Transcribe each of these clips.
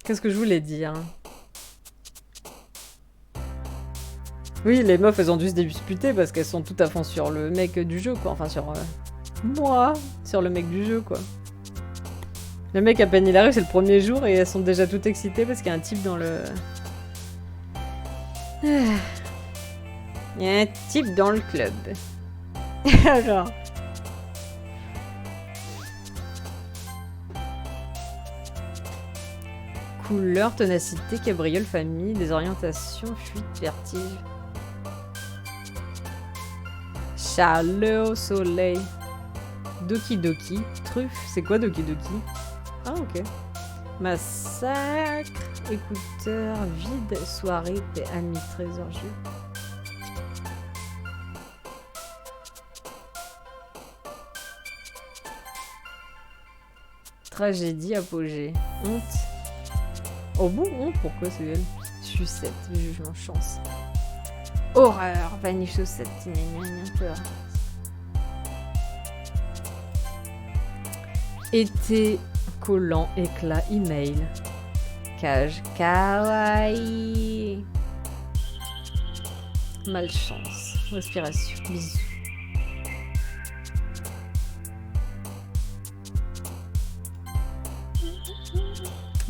Qu'est-ce que je voulais dire? Oui, les meufs, elles ont dû se disputer parce qu'elles sont tout à fond sur le mec du jeu, quoi. Enfin, sur moi, sur le mec du jeu, quoi. Le mec, à peine il arrive, c'est le premier jour et elles sont déjà toutes excitées parce qu'il y a un type dans le... Il y a un type dans le club. Genre... Couleur, ténacité, cabriole, famille, désorientation, fuite, vertige. Chaleur au soleil. Doki Doki. Truffe, c'est quoi Doki Doki? Ah, ok. Massacre, écouteur, vide, soirée, ami, trésor, jeu. Tragédie, apogée. Honte. Oh bon, honte, pourquoi c'est elle? Sucette, jugement, chance. Horreur, vanille, chaussette, peur. Été, collant, éclat, email. Cage, kawaii. Malchance, respiration, bisous.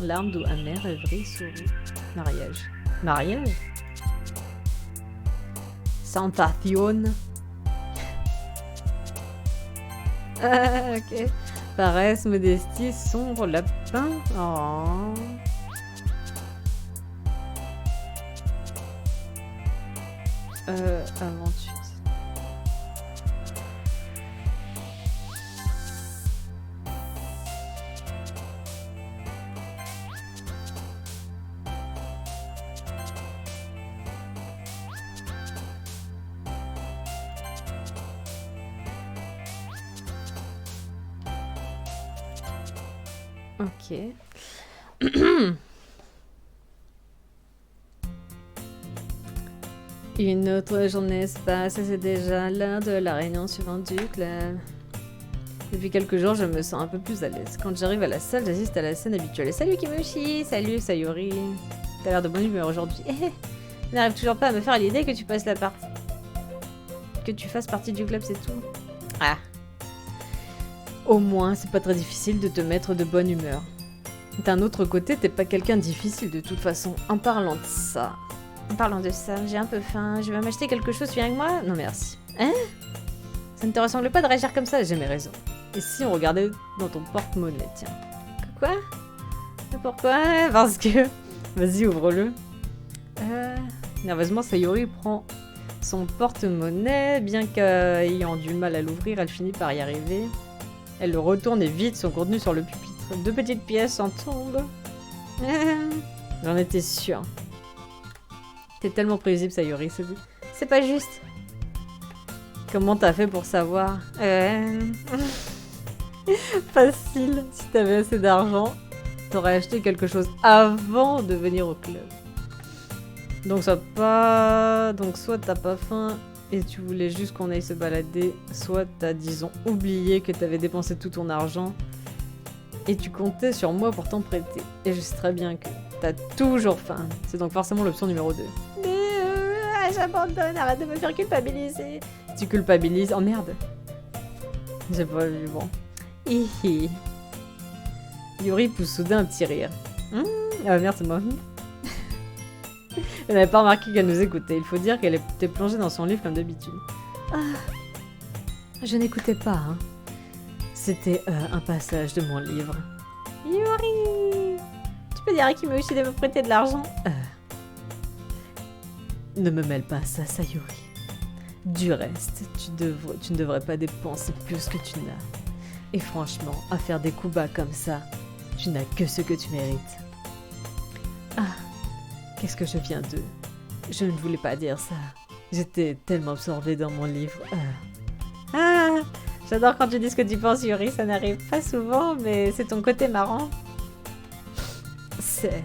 Larme d'eau amère, rêverie, souris. Mariage. Mariage? Sensation. Ah, ok. Paresse, modestie, sombre, lapin. Oh. Aventure. Ok. Une autre journée se passe et c'est déjà l'heure de la réunion suivante du club. Depuis quelques jours, je me sens un peu plus à l'aise. Quand j'arrive à la salle, j'assiste à la scène habituelle. Salut Kimoshi, salut Sayori. T'as l'air de bonne humeur aujourd'hui. Je n'arrive toujours pas à me faire l'idée que tu passes la partie. Que tu fasses partie du club, c'est tout. Ah. Au moins, c'est pas très difficile de te mettre de bonne humeur. D'un autre côté, t'es pas quelqu'un de difficile de toute façon. En parlant de ça, j'ai un peu faim. Je vais m'acheter quelque chose, tu viens avec moi? Non merci. Hein? Ça ne te ressemble pas de réagir comme ça? J'ai mes raisons. Et si on regardait dans ton porte-monnaie, tiens. Quoi? Pourquoi? Parce que... Vas-y, ouvre-le. Nerveusement, Sayori prend son porte-monnaie. Bien qu'ayant du mal à l'ouvrir, elle finit par y arriver. Elle le retourne et vide son contenu sur le pupitre. 2 petites pièces en tombent. J'en étais sûre. T'es tellement prévisible, Sayori. C'est pas juste. Comment t'as fait pour savoir? Facile. Si t'avais assez d'argent, t'aurais acheté quelque chose avant de venir au club. Donc soit t'as pas faim et tu voulais juste qu'on aille se balader, soit t'as, disons, oublié que t'avais dépensé tout ton argent et tu comptais sur moi pour t'en prêter. Et je sais très bien que t'as toujours faim. C'est donc forcément l'option numéro 2. J'abandonne, arrête de me faire culpabiliser. Tu culpabilises? Oh merde. J'ai pas vu, bon. Hihi. Yuri pousse soudain un petit rire. Ah merde, c'est moi. Elle n'avait pas remarqué qu'elle nous écoutait. Il faut dire qu'elle était plongée dans son livre comme d'habitude. Ah, je n'écoutais pas, hein. C'était un passage de mon livre. Yuri, tu peux dire à Kimoshi de me prêter de l'argent? Ne me mêle pas à ça, Sayori. Du reste, tu ne devrais pas dépenser plus que tu n'as. Et franchement, à faire des coups bas comme ça, tu n'as que ce que tu mérites. Ah, qu'est-ce que je viens de... Je ne voulais pas dire ça. J'étais tellement absorbée dans mon livre. Ah, j'adore quand tu dis ce que tu penses, Yuri. Ça n'arrive pas souvent, mais c'est ton côté marrant. C'est...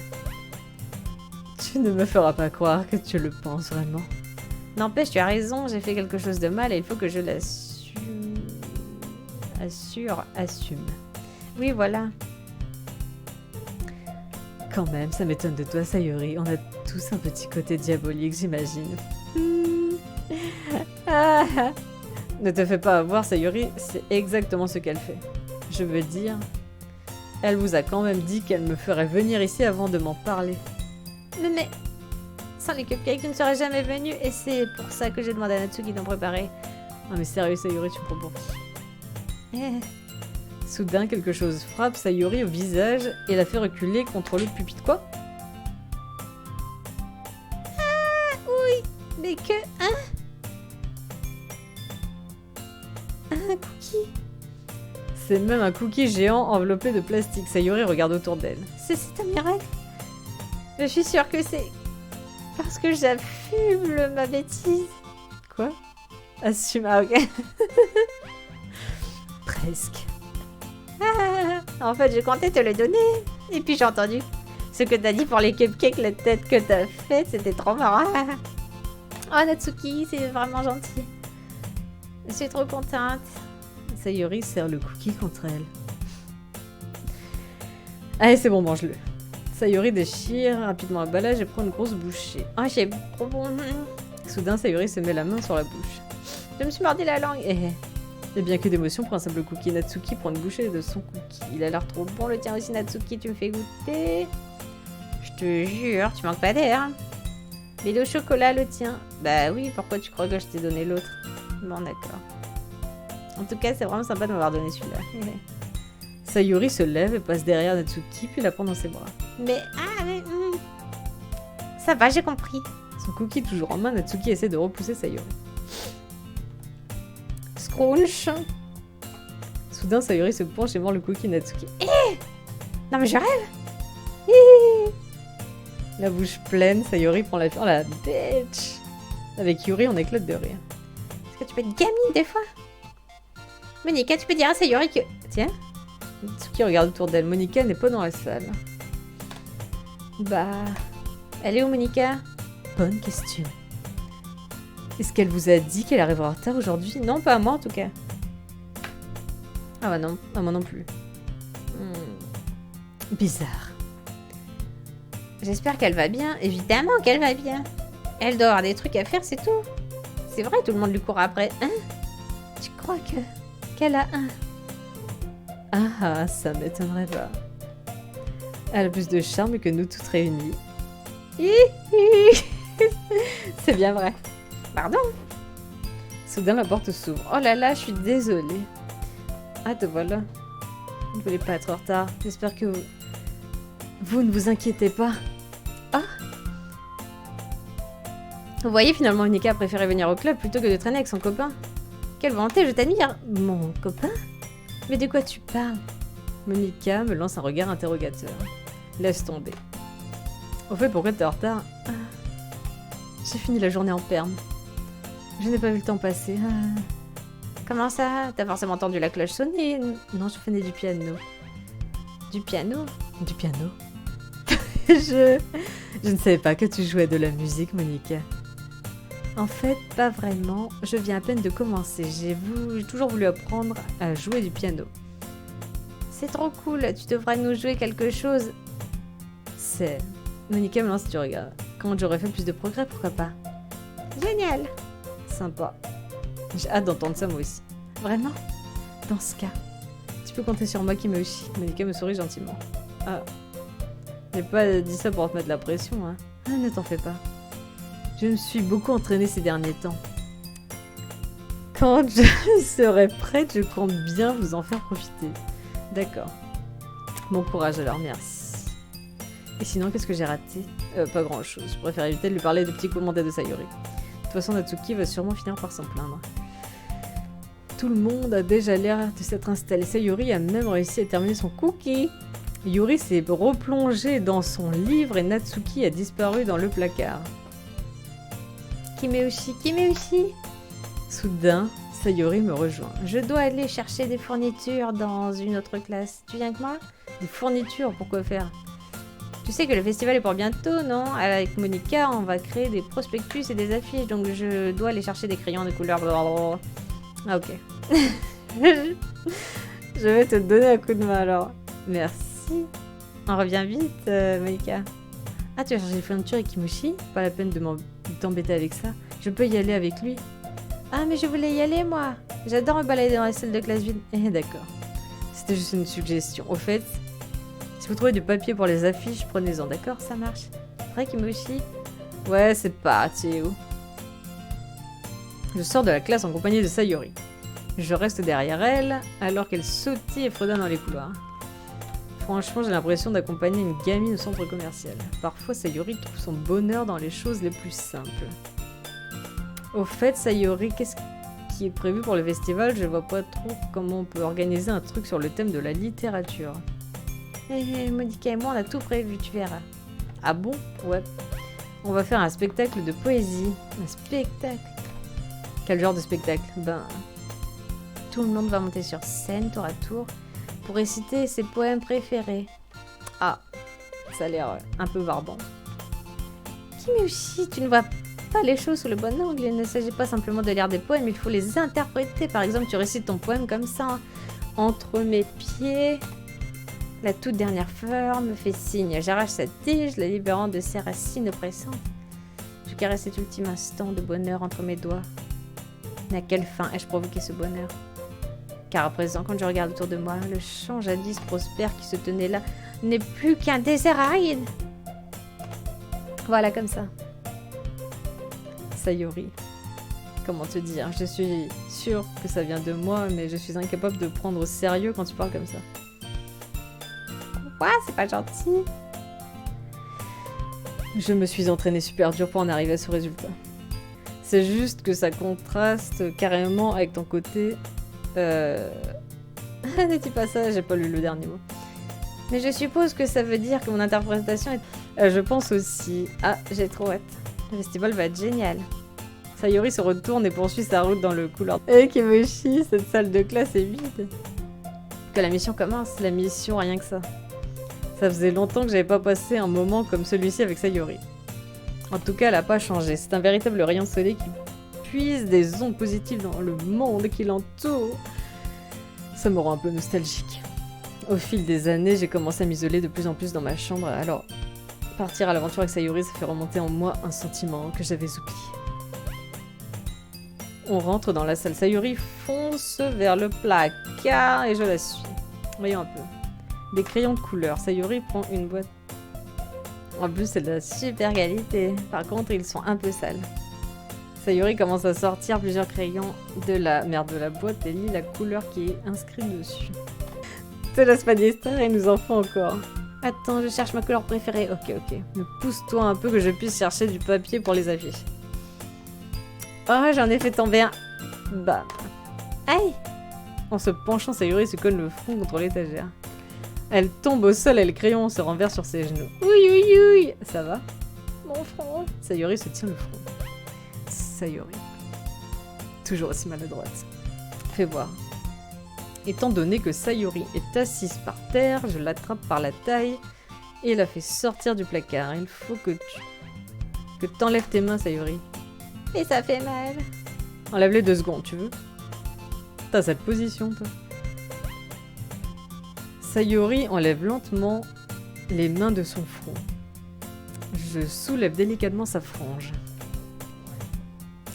Tu ne me feras pas croire que tu le penses vraiment. N'empêche, tu as raison, j'ai fait quelque chose de mal et il faut que je l'assume. Assume. Oui, voilà. Quand même, ça m'étonne de toi, Sayori. On a tous un petit côté diabolique, j'imagine. Ah. Ne te fais pas avoir, Sayori, c'est exactement ce qu'elle fait. Je veux dire, elle vous a quand même dit qu'elle me ferait venir ici avant de m'en parler. Mais sans les cupcakes, je ne serais jamais venue, et c'est pour ça que j'ai demandé à Natsuki d'en préparer. Non mais sérieux, Sayori, tu me prends pour qui? Soudain, quelque chose frappe Sayori au visage et la fait reculer contre le pupitre. Quoi? Ah, oui, mais que... Hein? Un cookie? C'est même un cookie géant enveloppé de plastique. Sayori regarde autour d'elle. C'est un miracle? Je suis sûre que c'est... parce que j'affuble ma bêtise. Quoi? Assume... Ah, ok. Presque. Ah, en fait, je comptais te le donner. Et puis j'ai entendu ce que t'as dit pour les cupcakes, la tête que t'as faite, c'était trop marrant. Oh, Natsuki, c'est vraiment gentil. Je suis trop contente. Sayori serre le cookie contre elle. Allez, c'est bon, mange-le. Sayori déchire rapidement l'emballage et prend une grosse bouchée. Ah, c'est trop bon. Soudain, Sayori se met la main sur la bouche. Je me suis mordu la langue. Et bien que d'émotion pour un simple cookie, Natsuki prend une bouchée de son cookie. Il a l'air trop bon, le tien aussi, Natsuki, tu me fais goûter. Je te jure, tu manques pas d'air. Mais le chocolat, le tien. Bah oui, pourquoi tu crois que je t'ai donné l'autre? Bon, d'accord. En tout cas, c'est vraiment sympa de m'avoir donné celui-là. Sayori se lève et passe derrière Natsuki, puis la prend dans ses bras. Mais... Ah, mais... Ça va, j'ai compris. Son cookie toujours en main, Natsuki essaie de repousser Sayori. Scrunch. Soudain, Sayori se penche et mord le cookie Natsuki. Non mais je rêve. La bouche pleine, Sayori prend la fuite. Oh la bitch. Avec Yuri, on éclate de rire. Est-ce que tu peux être gamine des fois? Monica, tu peux dire à Sayori que... Tiens. Natsuki regarde autour d'elle. Monica n'est pas dans la salle. Bah... Elle est où, Monica? Bonne question. Est-ce qu'elle vous a dit qu'elle arrivera en retard aujourd'hui? Non, pas à moi en tout cas. Ah bah non, à moi non plus. Bizarre. J'espère qu'elle va bien. Évidemment qu'elle va bien. Elle doit avoir des trucs à faire, c'est tout. C'est vrai, tout le monde lui court après. Hein? Tu crois qu'elle a un? Ah, ça m'étonnerait pas. Elle a plus de charme que nous toutes réunies. C'est bien vrai. Pardon? Soudain, la porte s'ouvre. Oh là là, je suis désolée. Ah, te voilà. Vous ne voulez pas être en retard. J'espère que vous ne vous inquiétez pas. Ah! Vous voyez, finalement, Monica a préféré venir au club plutôt que de traîner avec son copain. Quelle volonté, je t'admire. Mon copain? Mais de quoi tu parles? Monica me lance un regard interrogateur. Laisse tomber. Au fait, pourquoi t'es en retard? Ah. J'ai fini la journée en perme. Je n'ai pas vu le temps passer. Ah. Comment ça? T'as forcément entendu la cloche sonner? Non, je faisais du piano. Du piano? Du piano? Je ne savais pas que tu jouais de la musique, Monica. En fait, pas vraiment. Je viens à peine de commencer. J'ai toujours voulu apprendre à jouer du piano. C'est trop cool. Tu devrais nous jouer quelque chose. C'est... Monica me lance du regard. Quand j'aurais fait plus de progrès, pourquoi pas? Génial! Sympa. J'ai hâte d'entendre ça moi aussi. Vraiment? Dans ce cas, tu peux compter sur moi, Kimoshi. Monica me sourit gentiment. Ah. Je n'ai pas dit ça pour te mettre la pression, hein. Ah, ne t'en fais pas. Je me suis beaucoup entraînée ces derniers temps. Quand je serai prête, je compte bien vous en faire profiter. D'accord. Bon courage alors, merci. Et sinon, qu'est-ce que j'ai raté? Pas grand-chose. Je préfère éviter de lui parler des petits commentaires de Sayori. De toute façon, Natsuki va sûrement finir par s'en plaindre. Tout le monde a déjà l'air de s'être installé. Sayori a même réussi à terminer son cookie. Yuri s'est replongé dans son livre et Natsuki a disparu dans le placard. Kimeushi, Kimeushi! Soudain, Sayori me rejoint. Je dois aller chercher des fournitures dans une autre classe. Tu viens avec moi? Des fournitures, pourquoi faire? Tu sais que le festival est pour bientôt, non? Avec Monica, on va créer des prospectus et des affiches, donc je dois aller chercher des crayons de couleur. Ah, ok. Je vais te donner un coup de main alors. Merci. On revient vite, Monika. Ah, tu vas chercher les fournitures avec Kimushi? Pas la peine de t'embêter avec ça. Je peux y aller avec lui. Ah, mais je voulais y aller, moi. J'adore me balader dans la salle de classe vide. Eh, d'accord. C'était juste une suggestion. Au fait, si vous trouvez du papier pour les affiches, prenez-en, d'accord? Ça marche. Vrai, Kimushi? Ouais, c'est parti. Je sors de la classe en compagnie de Sayori. Je reste derrière elle, alors qu'elle sautille et fredonne dans les couloirs. Franchement, j'ai l'impression d'accompagner une gamine au centre commercial. Parfois, Sayori trouve son bonheur dans les choses les plus simples. Au fait, Sayori, qu'est-ce qui est prévu pour le festival? Je vois pas trop comment on peut organiser un truc sur le thème de la littérature. Monika et moi, on a tout prévu, tu verras. Ah bon? Ouais. On va faire un spectacle de poésie. Un spectacle? Quel genre de spectacle? Ben... Tout le monde va monter sur scène, tour à tour, pour réciter ses poèmes préférés. Ah, ça a l'air un peu barbant. Kimushi, tu ne vois pas les choses sous le bon angle. Il ne s'agit pas simplement de lire des poèmes, il faut les interpréter. Par exemple, tu récites ton poème comme ça. Entre mes pieds, la toute dernière fleur me fait signe. J'arrache sa tige, la libérant de ses racines oppressantes. Je caresse cet ultime instant de bonheur entre mes doigts. Mais à quelle fin ai-je provoqué ce bonheur? Car à présent, quand je regarde autour de moi, le champ jadis prospère qui se tenait là n'est plus qu'un désert aride. Voilà, comme ça. Sayori. Comment te dire? Je suis sûre que ça vient de moi, mais je suis incapable de prendre au sérieux quand tu parles comme ça. Quoi? C'est pas gentil. Je me suis entraînée super dur pour en arriver à ce résultat. C'est juste que ça contraste carrément avec ton côté... Ne dis pas ça, j'ai pas lu le dernier mot. Mais je suppose que ça veut dire que mon interprétation est... je pense aussi... Ah, j'ai trop hâte. Le festival va être génial. Sayori se retourne et poursuit sa route dans le couloir. Eh, Kimushi, cette salle de classe est vide. Que la mission commence, la mission, rien que ça. Ça faisait longtemps que j'avais pas passé un moment comme celui-ci avec Sayori. En tout cas, elle a pas changé. C'est un véritable rayon de soleil qui puise des ondes positives dans le monde qui l'entoure. Ça me rend un peu nostalgique. Au fil des années, j'ai commencé à m'isoler de plus en plus dans ma chambre, alors partir à l'aventure avec Sayori, ça fait remonter en moi un sentiment que j'avais oublié. On rentre dans la salle. Sayori fonce vers le placard et je la suis. Voyons un peu. Des crayons de couleur. Sayori prend une boîte. En plus, c'est de la super qualité. Par contre, ils sont un peu sales. Sayori commence à sortir plusieurs crayons de la boîte et lit la couleur qui est inscrite dessus. Te laisse pas distraire, il nous en faut encore. Attends, je cherche ma couleur préférée. Ok. Mais pousse-toi un peu que je puisse chercher du papier pour les affiches. Oh, j'en ai fait tomber un. Bam. Aïe! En se penchant, Sayori se colle le front contre l'étagère. Elle tombe au sol et le crayon se renverse sur ses genoux. Oui. Ça va? Mon front. Sayori se tient le front. Sayori. Toujours aussi maladroite. Fais voir. Étant donné que Sayori est assise par terre, je l'attrape par la taille et la fais sortir du placard. Il faut que t'enlèves tes mains, Sayori. Et ça fait mal. Enlève-les 2 secondes, tu veux? T'as cette position, toi. Sayori enlève lentement les mains de son front. Je soulève délicatement sa frange.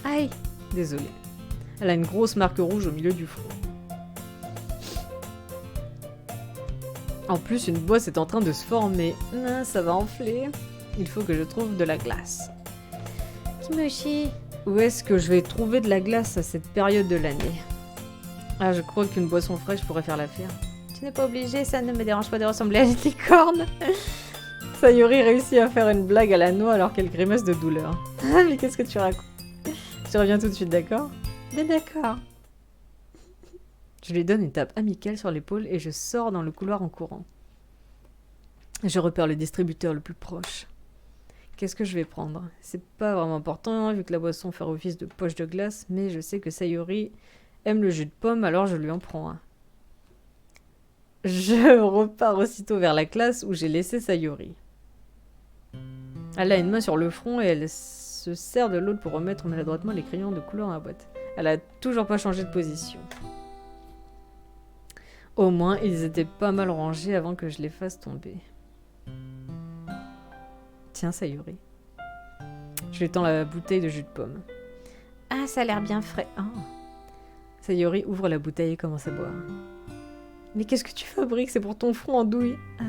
Aïe! Désolée. Elle a une grosse marque rouge au milieu du front. En plus, une bosse est en train de se former. Ah, ça va enfler. Il faut que je trouve de la glace. Kimushi, où est-ce que je vais trouver de la glace à cette période de l'année? Ah, je crois qu'une boisson fraîche pourrait faire l'affaire. Tu n'es pas obligé, ça ne me dérange pas de ressembler à une licorne. Sayori réussit à faire une blague à la noix alors qu'elle grimace de douleur. Ah, mais qu'est-ce que tu racontes? Je reviens tout de suite, d'accord? Mais d'accord. Je lui donne une tape amicale sur l'épaule et je sors dans le couloir en courant. Je repère le distributeur le plus proche. Qu'est-ce que je vais prendre? C'est pas vraiment important vu que la boisson fait office de poche de glace, mais je sais que Sayori aime le jus de pomme, alors je lui en prends un. Je repars aussitôt vers la classe où j'ai laissé Sayori. Elle a une main sur le front et elle se sert de l'autre pour remettre maladroitement les crayons de couleur dans la boîte. Elle a toujours pas changé de position. Au moins, ils étaient pas mal rangés avant que je les fasse tomber. Tiens, Sayuri. Je lui tends la bouteille de jus de pomme. Ah, ça a l'air bien frais. Oh. Sayuri ouvre la bouteille et commence à boire. Mais qu'est-ce que tu fabriques? C'est pour ton front en douille. Ah.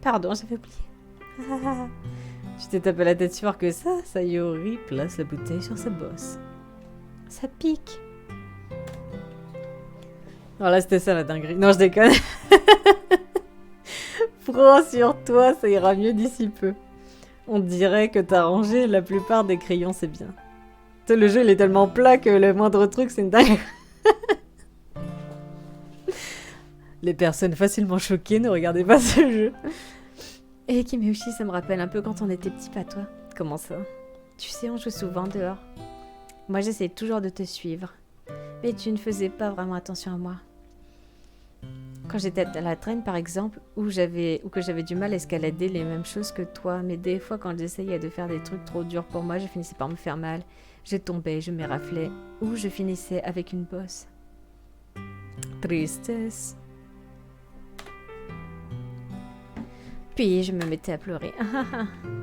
Pardon, j'avais oublié. Tu t'es tapé la tête si fort que ça? Sayuri place la bouteille sur sa bosse. Ça pique. Alors là, c'était ça la dinguerie. Non, je déconne. Prends sur toi, ça ira mieux d'ici peu. On dirait que t'as rangé la plupart des crayons, c'est bien. Le jeu, il est tellement plat que le moindre truc, c'est une dingue. Les personnes facilement choquées ne regardaient pas ce jeu. Et Kimeushi, ça me rappelle un peu quand on était petit, pas toi. Comment ça? Tu sais, on joue souvent dehors. Moi, j'essayais toujours de te suivre. Mais tu ne faisais pas vraiment attention à moi. Quand j'étais à la traîne, par exemple, ou que j'avais du mal à escalader les mêmes choses que toi, mais des fois, quand j'essayais de faire des trucs trop durs pour moi, je finissais par me faire mal. Je tombais, je m'éraflais, ou je finissais avec une bosse. Tristesse. Puis je me mettais à pleurer.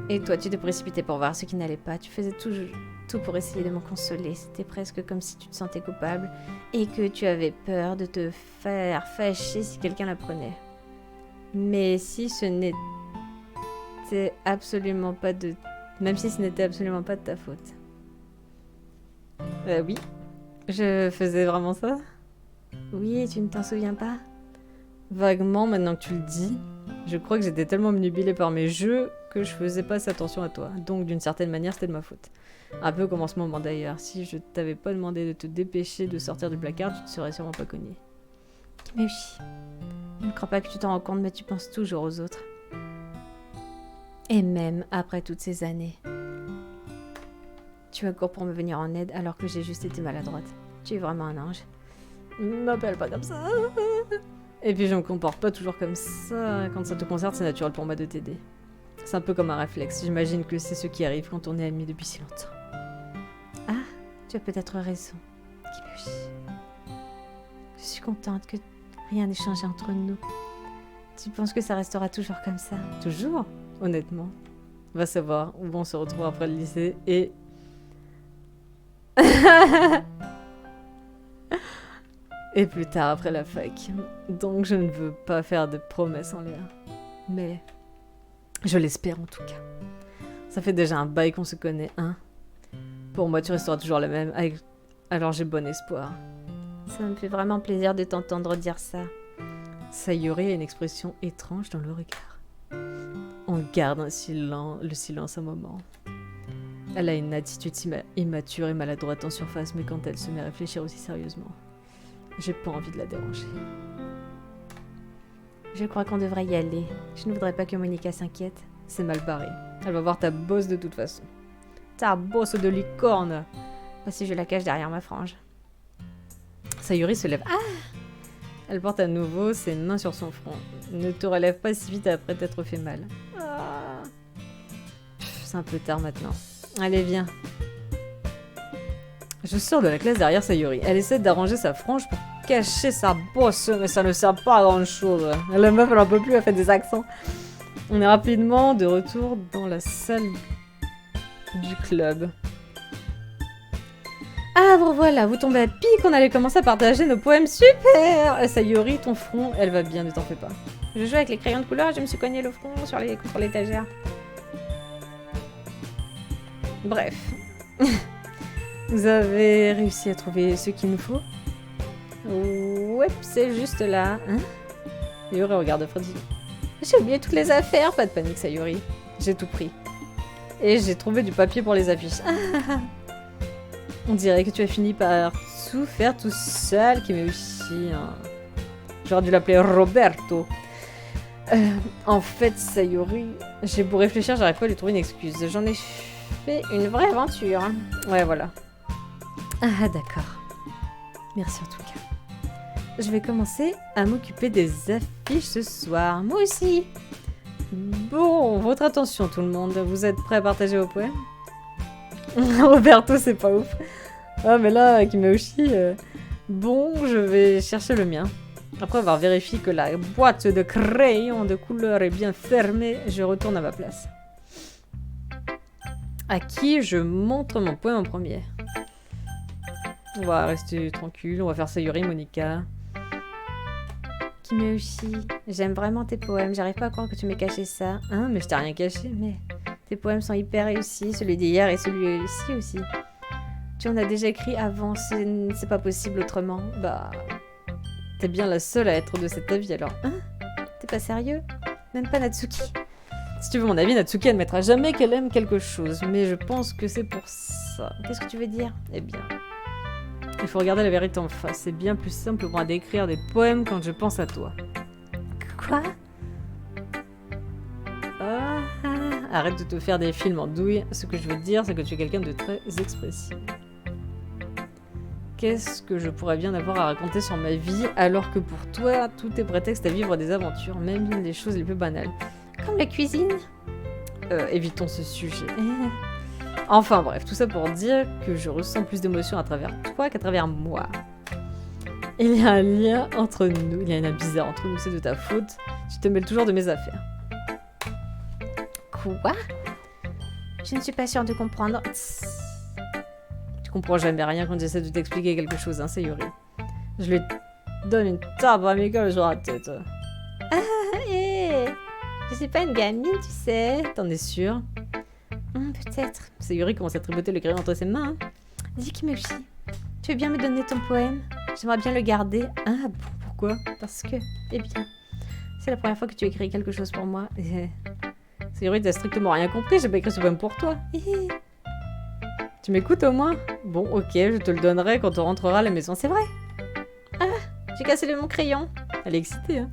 Et toi, tu te précipitais pour voir ce qui n'allait pas. Tu faisais tout pour essayer de me consoler. C'était presque comme si tu te sentais coupable et que tu avais peur de te faire fâcher si quelqu'un l'apprenait. Mais si ce n'était absolument pas de... Même si ce n'était absolument pas de ta faute. Oui. Je faisais vraiment ça? Oui, tu ne t'en souviens pas? Vaguement, maintenant que tu le dis... Je crois que j'étais tellement obnubilée par mes jeux que je faisais pas assez attention à toi. Donc d'une certaine manière, c'était de ma faute. Un peu comme en ce moment d'ailleurs. Si je t'avais pas demandé de te dépêcher de sortir du placard, tu te serais sûrement pas cogné. Mais oui. Je ne crois pas que tu t'en rends compte, mais tu penses toujours aux autres. Et même après toutes ces années. Tu accours pour me venir en aide alors que j'ai juste été maladroite. Tu es vraiment un ange. M'appelle pas comme ça. Et puis je me comporte pas toujours comme ça. Quand ça te concerne, c'est naturel pour moi de t'aider. C'est un peu comme un réflexe. J'imagine que c'est ce qui arrive quand on est amis depuis si longtemps. Ah, tu as peut-être raison. Kimeushi. Je suis contente que rien n'ait changé entre nous. Tu penses que ça restera toujours comme ça? Toujours, honnêtement. Va savoir où on se retrouve après le lycée et... Et plus tard après la fac. Donc je ne veux pas faire de promesses en l'air. Mais je l'espère en tout cas. Ça fait déjà un bail qu'on se connaît, hein? Pour moi, tu resteras toujours la même. Alors j'ai bon espoir. Ça me fait vraiment plaisir de t'entendre dire ça. Sayuri a une expression étrange dans le regard. On garde le silence un moment. Elle a une attitude immature et maladroite en surface, mais quand elle se met à réfléchir aussi sérieusement... J'ai pas envie de la déranger. Je crois qu'on devrait y aller. Je ne voudrais pas que Monica s'inquiète. C'est mal barré. Elle va voir ta bosse de toute façon. Ta bosse de licorne. Pas si je la cache derrière ma frange. Sayuri se lève. Ah! Elle porte à nouveau ses mains sur son front. Ne te relève pas si vite après t'être fait mal. Ah. C'est un peu tard maintenant. Allez, viens. Je sors de la classe derrière Sayuri. Elle essaie d'arranger sa frange pour cacher sa bosse, mais ça ne sert pas à grand chose. La meuf, elle en peut plus, elle fait des accents. On est rapidement de retour dans la salle du club. Ah, vous voilà, vous tombez à pic, on allait commencer à partager nos poèmes. Super! Sayuri, ton front, elle va bien, ne t'en fais pas. Je joue avec les crayons de couleur et je me suis cogné le front contre l'étagère. Bref. Vous avez réussi à trouver ce qu'il nous faut? Ouais, c'est juste là. Hein? Sayuri regarde Freddy. J'ai oublié toutes les affaires. Pas de panique, Sayuri. J'ai tout pris. Et j'ai trouvé du papier pour les affiches. On dirait que tu as fini par tout faire tout seul, qui m'est aussi... J'aurais dû l'appeler Roberto. En fait, Sayuri, j'ai beau réfléchir, j'arrive pas à lui trouver une excuse. J'en ai fait une vraie aventure. Ouais, voilà. Ah, d'accord. Merci en tout cas. Je vais commencer à m'occuper des affiches ce soir. Moi aussi. Bon, votre attention tout le monde. Vous êtes prêts à partager vos poèmes? Roberto, c'est pas ouf. Ah, mais là, Kimeushi... Bon, je vais chercher le mien. Après avoir vérifié que la boîte de crayons de couleur est bien fermée, je retourne à ma place. À qui je montre mon poème en premier? On va rester tranquille, on va faire Sayuri, Monica. Kimeushi, j'aime vraiment tes poèmes, j'arrive pas à croire que tu m'aies caché ça. Hein, mais je t'ai rien caché, mais... Tes poèmes sont hyper réussis, celui d'hier et celui-ci aussi. Tu en as déjà écrit avant, c'est pas possible autrement. Bah... T'es bien la seule à être de cet avis alors. Hein? T'es pas sérieux? Même pas Natsuki? Si tu veux mon avis, Natsuki admettra jamais qu'elle aime quelque chose, mais je pense que c'est pour ça. Qu'est-ce que tu veux dire? Eh bien... Il faut regarder la vérité en face. C'est bien plus simple pour moi d'écrire des poèmes quand je pense à toi. Quoi? Arrête de te faire des films en douille. Ce que je veux dire, c'est que tu es quelqu'un de très expressif. Qu'est-ce que je pourrais bien avoir à raconter sur ma vie alors que pour toi, tout est prétexte à vivre des aventures, même les choses les plus banales. Comme la cuisine? Évitons ce sujet. Enfin bref, tout ça pour dire que je ressens plus d'émotions à travers toi qu'à travers moi. Il y a un lien entre nous, il y a un lien bizarre entre nous, c'est de ta faute. Tu te mêles toujours de mes affaires. Quoi? Je ne suis pas sûre de comprendre. Tu comprends jamais rien quand j'essaie de t'expliquer quelque chose, hein, Sayuri. Je lui donne une table amicale sur la tête. Je suis pas une gamine, tu sais. T'en es sûre? Peut-être. Sayuri commence à tripoter le crayon entre ses mains. Dis Kimeushi, tu veux bien me donner ton poème? J'aimerais bien le garder. Ah bon, pourquoi? Parce que, eh bien, c'est la première fois que tu écris quelque chose pour moi. Sayuri, t'as strictement rien compris, j'ai pas écrit ce poème pour toi. Tu m'écoutes au moins? Bon, ok, je te le donnerai quand on rentrera à la maison, c'est vrai. Ah, j'ai cassé mon crayon. Elle est excitée, hein.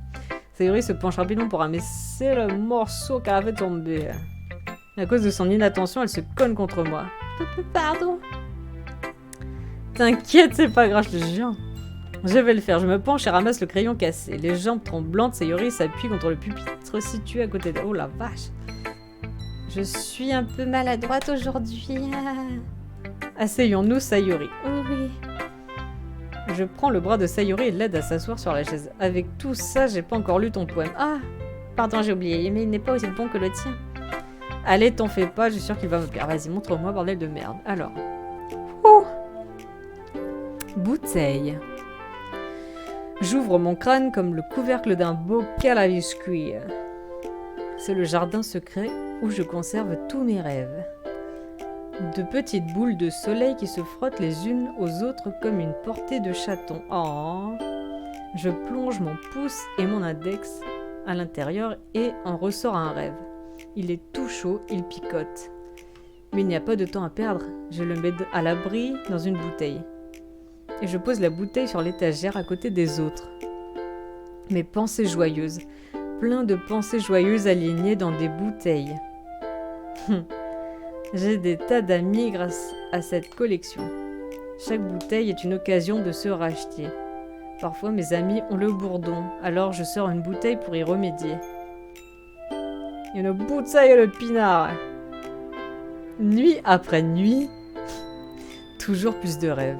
Sayuri se penche rapidement pour ramasser le morceau qu'elle a fait tomber. À cause de son inattention, elle se cogne contre moi. Pardon. T'inquiète, c'est pas grave, je te jure. Je vais le faire. Je me penche et ramasse le crayon cassé. Les jambes tremblantes, Sayuri s'appuie contre le pupitre situé à côté d'elle. Oh la vache. Je suis un peu maladroite aujourd'hui. Asseyons-nous, Sayuri. Oh oui. Je prends le bras de Sayuri et l'aide à s'asseoir sur la chaise. Avec tout ça, j'ai pas encore lu ton poème. Ah, pardon, j'ai oublié, mais il n'est pas aussi bon que le tien. Allez, t'en fais pas, je suis sûre qu'il va me plaire. Vas-y, montre-moi, bordel de merde. Alors. Ouh. Bouteille. J'ouvre mon crâne comme le couvercle d'un bocal à biscuits. C'est le jardin secret où je conserve tous mes rêves. De petites boules de soleil qui se frottent les unes aux autres comme une portée de chatons. Oh. Je plonge mon pouce et mon index à l'intérieur et en ressort un rêve. Il est tout chaud, il picote. Mais il n'y a pas de temps à perdre. Je le mets à l'abri dans une bouteille. Et je pose la bouteille sur l'étagère à côté des autres. Mes pensées joyeuses. Plein de pensées joyeuses alignées dans des bouteilles. J'ai des tas d'amis grâce à cette collection. Chaque bouteille est une occasion de se racheter. Parfois mes amis ont le bourdon, alors je sors une bouteille pour y remédier. Une bouteille et le pinard. Nuit après nuit, toujours plus de rêves.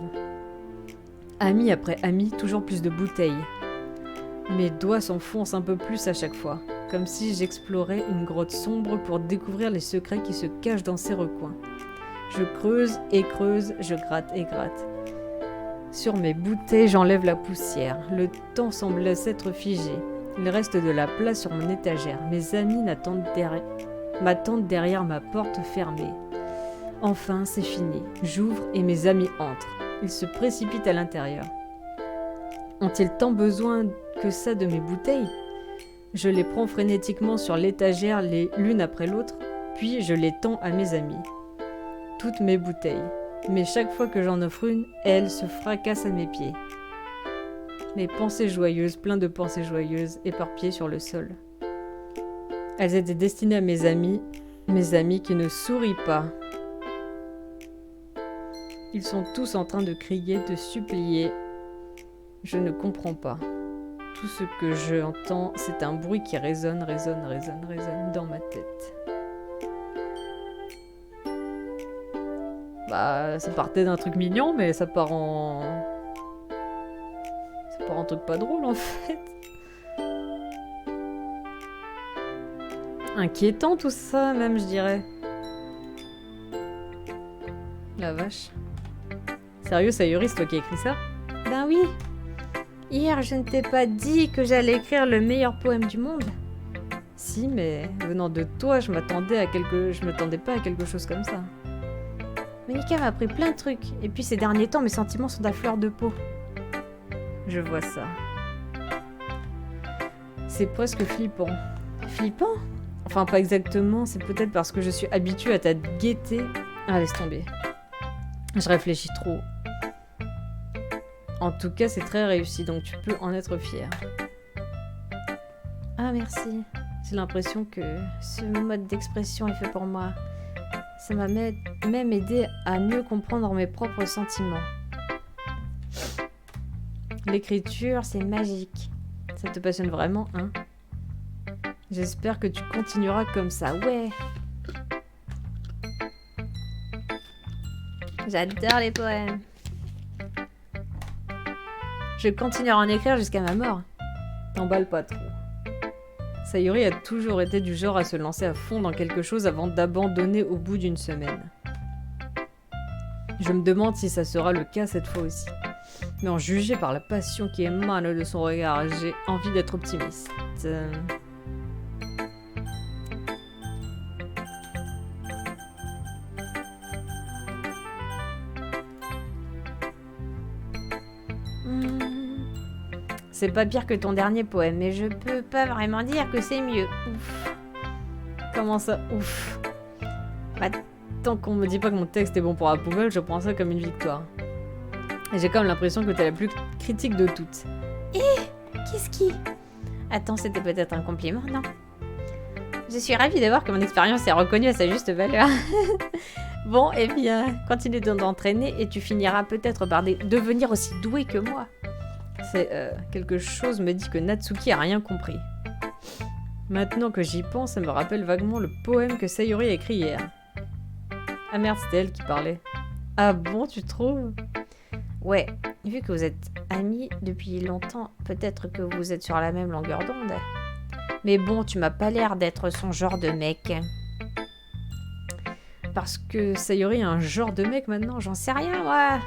Ami après ami, toujours plus de bouteilles. Mes doigts s'enfoncent un peu plus à chaque fois, comme si j'explorais une grotte sombre pour découvrir les secrets qui se cachent dans ses recoins. Je creuse et creuse, je gratte et gratte. Sur mes bouteilles, j'enlève la poussière. Le temps semble s'être figé. Il reste de la place sur mon étagère. Mes amis m'attendent derrière ma porte fermée. Enfin, c'est fini. J'ouvre et mes amis entrent. Ils se précipitent à l'intérieur. Ont-ils tant besoin que ça de mes bouteilles? Je les prends frénétiquement sur l'étagère l'une après l'autre, puis je les tends à mes amis. Toutes mes bouteilles. Mais chaque fois que j'en offre une, elles se fracassent à mes pieds. Mes pensées joyeuses, plein de pensées joyeuses, éparpillées sur le sol. Elles étaient destinées à mes amis qui ne sourient pas. Ils sont tous en train de crier, de supplier. Je ne comprends pas. Tout ce que j'entends, c'est un bruit qui résonne dans ma tête. Bah, ça partait d'un truc mignon, mais ça part en truc pas drôle, en fait. Inquiétant, tout ça, même, je dirais. La vache. Sérieux, Sayuri, c'est toi qui as écrit ça? Ben oui. Hier, je ne t'ai pas dit que j'allais écrire le meilleur poème du monde. Si, mais venant de toi, je m'attendais pas à quelque chose comme ça. Monica m'a appris plein de trucs. Et puis ces derniers temps, mes sentiments sont à fleur de peau. Je vois ça. C'est presque flippant. Flippant? Enfin, pas exactement, c'est peut-être parce que je suis habituée à ta gaieté. Ah, laisse tomber. Je réfléchis trop. En tout cas, c'est très réussi, donc tu peux en être fière. Ah, merci. J'ai l'impression que Ce mode d'expression est fait pour moi. Ça m'a même aidé à mieux comprendre mes propres sentiments. L'écriture, c'est magique. ça te passionne vraiment, hein? J'espère que tu continueras comme ça, ouais. J'adore les poèmes. Je continuerai à en écrire jusqu'à ma mort. T'emballes pas trop. Sayuri a toujours été du genre à se lancer à fond dans quelque chose avant d'abandonner au bout d'une semaine. Je me demande si ça sera le cas cette fois aussi. Mais en juger par la passion qui émane de son regard, j'ai envie d'être optimiste. C'est pas pire que ton dernier poème, mais je peux pas vraiment dire que c'est mieux. Ouf. Comment ça, ouf? Bah, tant qu'on me dit pas que mon texte est bon pour la poubelle, je prends ça comme une victoire. Et j'ai comme l'impression que t'es la plus critique de toutes. Qu'est-ce qui... Attends, c'était peut-être un compliment, non? Je suis ravie de voir que mon expérience est reconnue à sa juste valeur. Bon, eh bien, continue d'entraîner et tu finiras peut-être par devenir aussi doué que moi. Quelque chose me dit que Natsuki a rien compris. Maintenant que j'y pense, ça me rappelle vaguement le poème que Sayuri a écrit hier. Ah merde, c'était elle qui parlait. Ah bon, tu trouves? Ouais, vu que vous êtes amis depuis longtemps, peut-être que vous êtes sur la même longueur d'onde. Mais bon, tu m'as pas l'air d'être son genre de mec. Parce que Sayuri a un genre de mec maintenant, j'en sais rien, moi.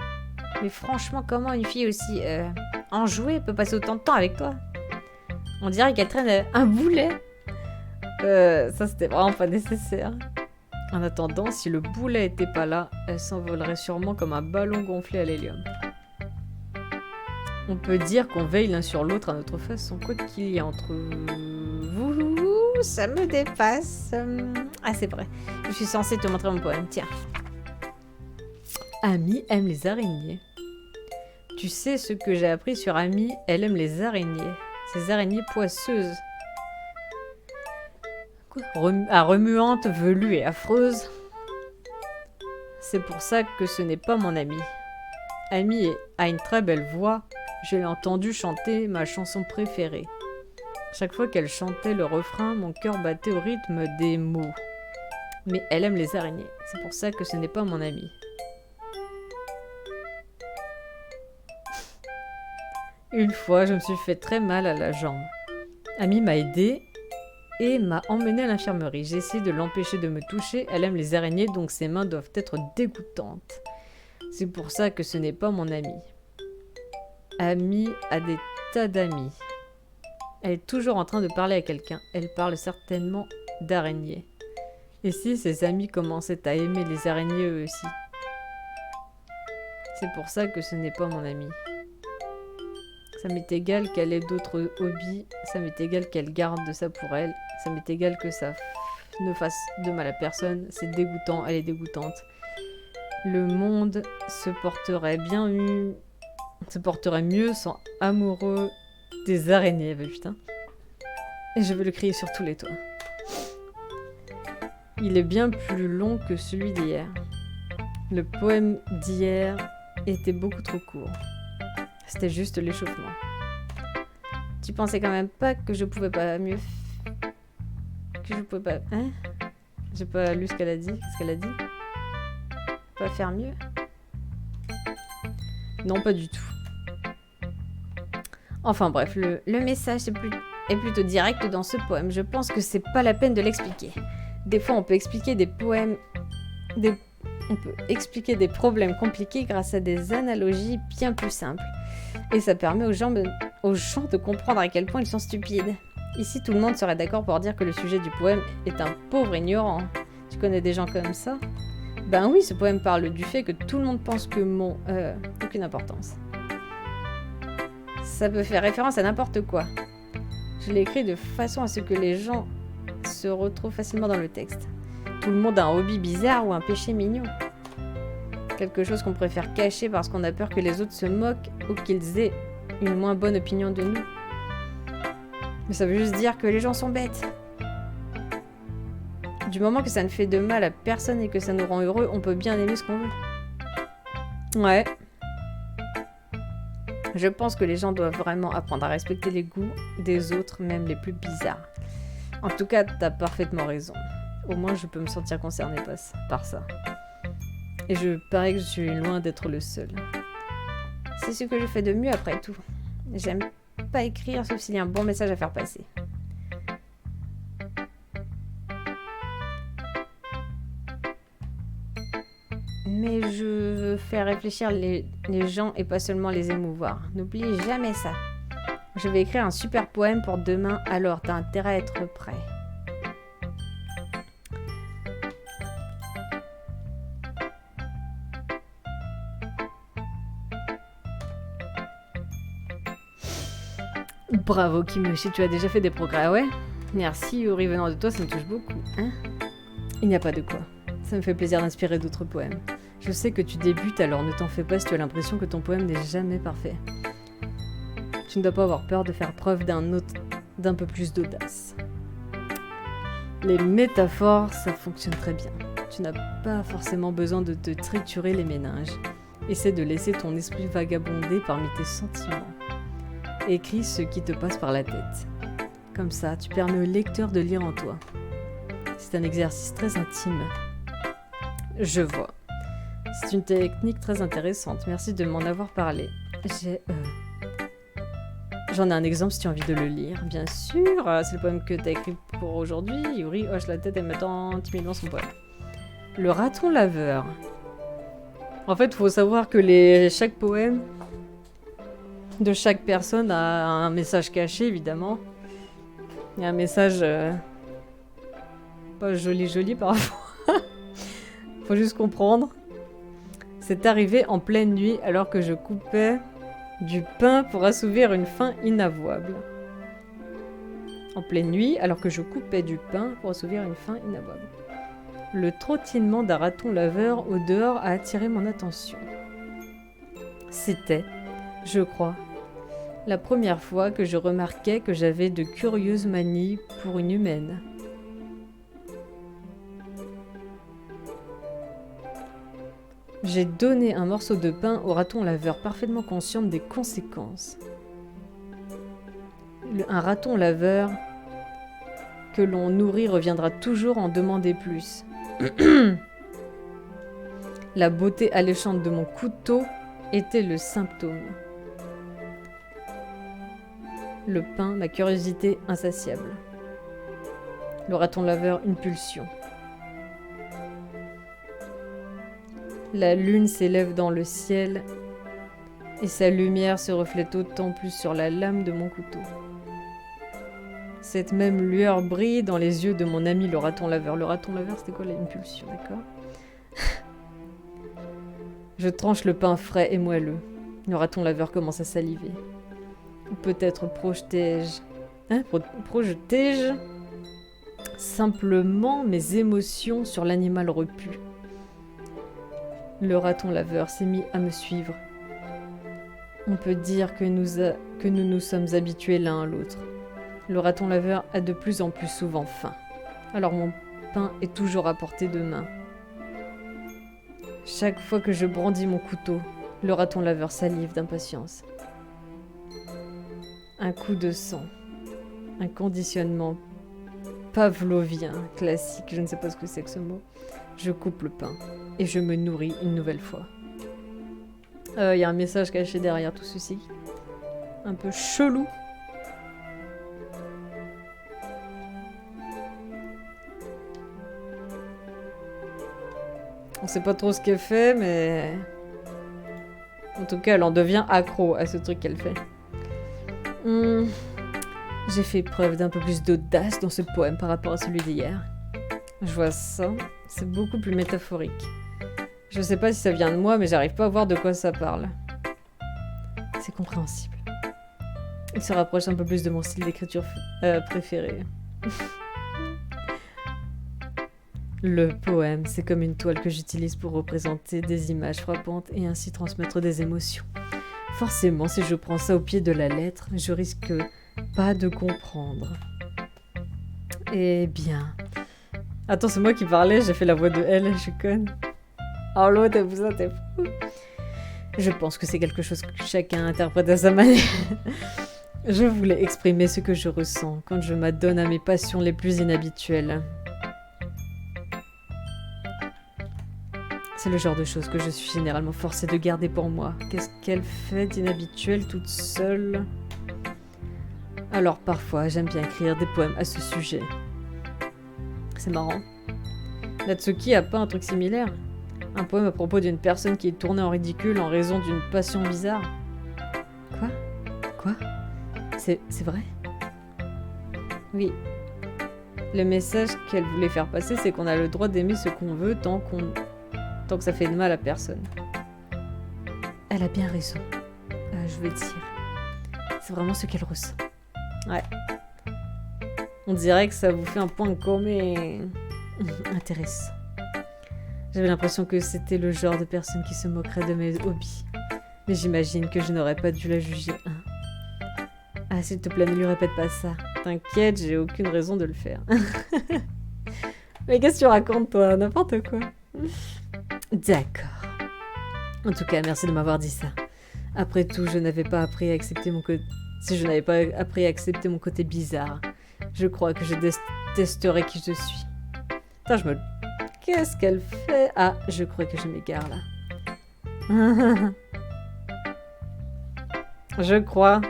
Mais franchement, comment une fille aussi enjouée peut passer autant de temps avec toi? On dirait qu'elle traîne un boulet. Ça c'était vraiment pas nécessaire. En attendant, si le boulet était pas là, elle s'envolerait sûrement comme un ballon gonflé à l'hélium. On peut dire qu'on veille l'un sur l'autre à notre façon, quoi qu'il y ait entre vous. Ça me dépasse. Ah, c'est vrai. Je suis censée te montrer mon poème, tiens. Amy aime les araignées. Tu sais ce que j'ai appris sur Amy? Elle aime les araignées. Ces araignées poisseuses. Remuantes, velues et affreuses. C'est pour ça que ce n'est pas mon amie. Amy a une très belle voix. Je l'ai entendue chanter ma chanson préférée. Chaque fois qu'elle chantait le refrain, mon cœur battait au rythme des mots. Mais elle aime les araignées. C'est pour ça que ce n'est pas mon amie. Une fois, je me suis fait très mal à la jambe. Amy m'a aidée et m'a emmenée à l'infirmerie. J'ai essayé de l'empêcher de me toucher. Elle aime les araignées, donc ses mains doivent être dégoûtantes. C'est pour ça que ce n'est pas mon amie. Amy a des tas d'amis. Elle est toujours en train de parler à quelqu'un. Elle parle certainement d'araignées. Et si ses amis commençaient à aimer les araignées eux aussi? C'est pour ça que ce n'est pas mon amie. Ça m'est égal qu'elle ait d'autres hobbies. Ça m'est égal qu'elle garde ça pour elle. Ça m'est égal que ça ne fasse de mal à personne. C'est dégoûtant, elle est dégoûtante. Le monde se porterait mieux sans amoureux des araignées. Bah putain. Et je veux le crier sur tous les toits. Il est bien plus long que celui d'hier. Le poème d'hier était beaucoup trop court. C'était juste l'échauffement. Tu pensais quand même pas que je pouvais pas mieux... Que je pouvais pas... Hein? J'ai pas lu ce qu'elle a dit. Qu'est-ce qu'elle a dit? Pas faire mieux? Non, pas du tout. Enfin bref, le message est plutôt direct dans ce poème. Je pense que c'est pas la peine de l'expliquer. Des fois, on peut expliquer des poèmes... On peut expliquer des problèmes compliqués grâce à des analogies bien plus simples. Et ça permet aux gens de comprendre à quel point ils sont stupides. Ici, tout le monde serait d'accord pour dire que le sujet du poème est un pauvre ignorant. Tu connais des gens comme ça? Ben oui, ce poème parle du fait que tout le monde pense que mon... aucune importance. Ça peut faire référence à n'importe quoi. Je l'ai écrit de façon à ce que les gens se retrouvent facilement dans le texte. Tout le monde a un hobby bizarre ou un péché mignon. Quelque chose qu'on préfère cacher parce qu'on a peur que les autres se moquent ou qu'ils aient une moins bonne opinion de nous. Mais ça veut juste dire que les gens sont bêtes. Du moment que ça ne fait de mal à personne et que ça nous rend heureux, on peut bien aimer ce qu'on veut. Ouais. Je pense que les gens doivent vraiment apprendre à respecter les goûts des autres, même les plus bizarres. En tout cas, t'as parfaitement raison. Au moins, je peux me sentir concernée par ça. Et je parie que je suis loin d'être le seul. C'est ce que je fais de mieux après tout. J'aime pas écrire sauf s'il y a un bon message à faire passer. Mais je veux faire réfléchir les gens et pas seulement les émouvoir. N'oublie jamais ça. Je vais écrire un super poème pour demain, alors t'as intérêt à être prêt. Bravo Kimoshi, tu as déjà fait des progrès, ah ouais? Merci Yuri, venant de toi, ça me touche beaucoup. Hein? Il n'y a pas de quoi. Ça me fait plaisir d'inspirer d'autres poèmes. Je sais que tu débutes, alors ne t'en fais pas si tu as l'impression que ton poème n'est jamais parfait. Tu ne dois pas avoir peur de faire preuve d'un peu plus d'audace. Les métaphores, ça fonctionne très bien. Tu n'as pas forcément besoin de te triturer les méninges. Essaie de laisser ton esprit vagabonder parmi tes sentiments. Écris ce qui te passe par la tête. Comme ça, tu permets au lecteur de lire en toi. C'est un exercice très intime. Je vois. C'est une technique très intéressante. Merci de m'en avoir parlé. J'en ai un exemple si tu as envie de le lire. Bien sûr, c'est le poème que tu as écrit pour aujourd'hui. Yuri hoche la tête et m'attend timidement son poème. Le raton laveur. En fait, il faut savoir que chaque poème de chaque personne a un message caché, évidemment. Il y a un message pas joli parfois. Faut juste comprendre. C'est arrivé en pleine nuit alors que je coupais du pain pour assouvir une faim inavouable. En pleine nuit alors que je coupais du pain pour assouvir une faim inavouable. Le trottinement d'un raton laveur au dehors a attiré mon attention. C'était, je crois, la première fois que je remarquais que j'avais de curieuses manies pour une humaine. J'ai donné un morceau de pain au raton laveur, parfaitement conscient des conséquences. Un raton laveur que l'on nourrit reviendra toujours en demander plus. La beauté alléchante de mon couteau était le symptôme. Le pain, ma curiosité insatiable. Le raton laveur, une pulsion. La lune s'élève dans le ciel et sa lumière se reflète d'autant plus sur la lame de mon couteau. Cette même lueur brille dans les yeux de mon ami le raton laveur. Le raton laveur, c'était quoi une pulsion, d'accord? Je tranche le pain frais et moelleux. Le raton laveur commence à saliver. Ou peut-être projetais-je simplement mes émotions sur l'animal repu. Le raton laveur s'est mis à me suivre. On peut dire que nous nous sommes habitués l'un à l'autre. Le raton laveur a de plus en plus souvent faim. Alors mon pain est toujours à portée de main. Chaque fois que je brandis mon couteau, le raton laveur salive d'impatience. Un coup de sang. Un conditionnement pavlovien, classique, je ne sais pas ce que c'est que ce mot. Je coupe le pain et je me nourris une nouvelle fois. Il y a un message caché derrière tout ceci. Un peu chelou. On sait pas trop ce qu'elle fait, mais... En tout cas, elle en devient accro à ce truc qu'elle fait. J'ai fait preuve d'un peu plus d'audace dans ce poème par rapport à celui d'hier. Je vois ça, c'est beaucoup plus métaphorique. Je sais pas si ça vient de moi, mais j'arrive pas à voir de quoi ça parle. C'est compréhensible. Il se rapproche un peu plus de mon style d'écriture préféré. Le poème, c'est comme une toile que j'utilise pour représenter des images frappantes et ainsi transmettre des émotions. Forcément, si je prends ça au pied de la lettre, je risque pas de comprendre. Eh bien... Attends, c'est moi qui parlais, j'ai fait la voix de elle, je suis conne. Oh l'autre, t'es fou. Je pense que c'est quelque chose que chacun interprète à sa manière. Je voulais exprimer ce que je ressens quand je m'adonne à mes passions les plus inhabituelles. C'est le genre de choses que je suis généralement forcée de garder pour moi. Qu'est-ce qu'elle fait d'inhabituel toute seule? Alors parfois, j'aime bien écrire des poèmes à ce sujet. C'est marrant. Natsuki a pas un truc similaire? Un poème à propos d'une personne qui est tournée en ridicule en raison d'une passion bizarre? Quoi? C'est vrai? Oui. Le message qu'elle voulait faire passer, c'est qu'on a le droit d'aimer ce qu'on veut tant que ça fait de mal à personne. Elle a bien raison. Je veux dire. C'est vraiment ce qu'elle ressent. Ouais. On dirait que ça vous fait un point commun intéressant. J'avais l'impression que c'était le genre de personne qui se moquerait de mes hobbies. Mais j'imagine que je n'aurais pas dû la juger. Ah, s'il te plaît, ne lui répète pas ça. T'inquiète, j'ai aucune raison de le faire. Mais qu'est-ce que tu racontes, toi? N'importe quoi. D'accord. En tout cas, merci de m'avoir dit ça. Après tout, je n'avais pas appris à accepter mon côté... Si je n'avais pas appris à accepter mon côté bizarre, je crois que je détesterais qui je suis. Putain, Qu'est-ce qu'elle fait? Ah, je crois que je m'égare là. Je crois.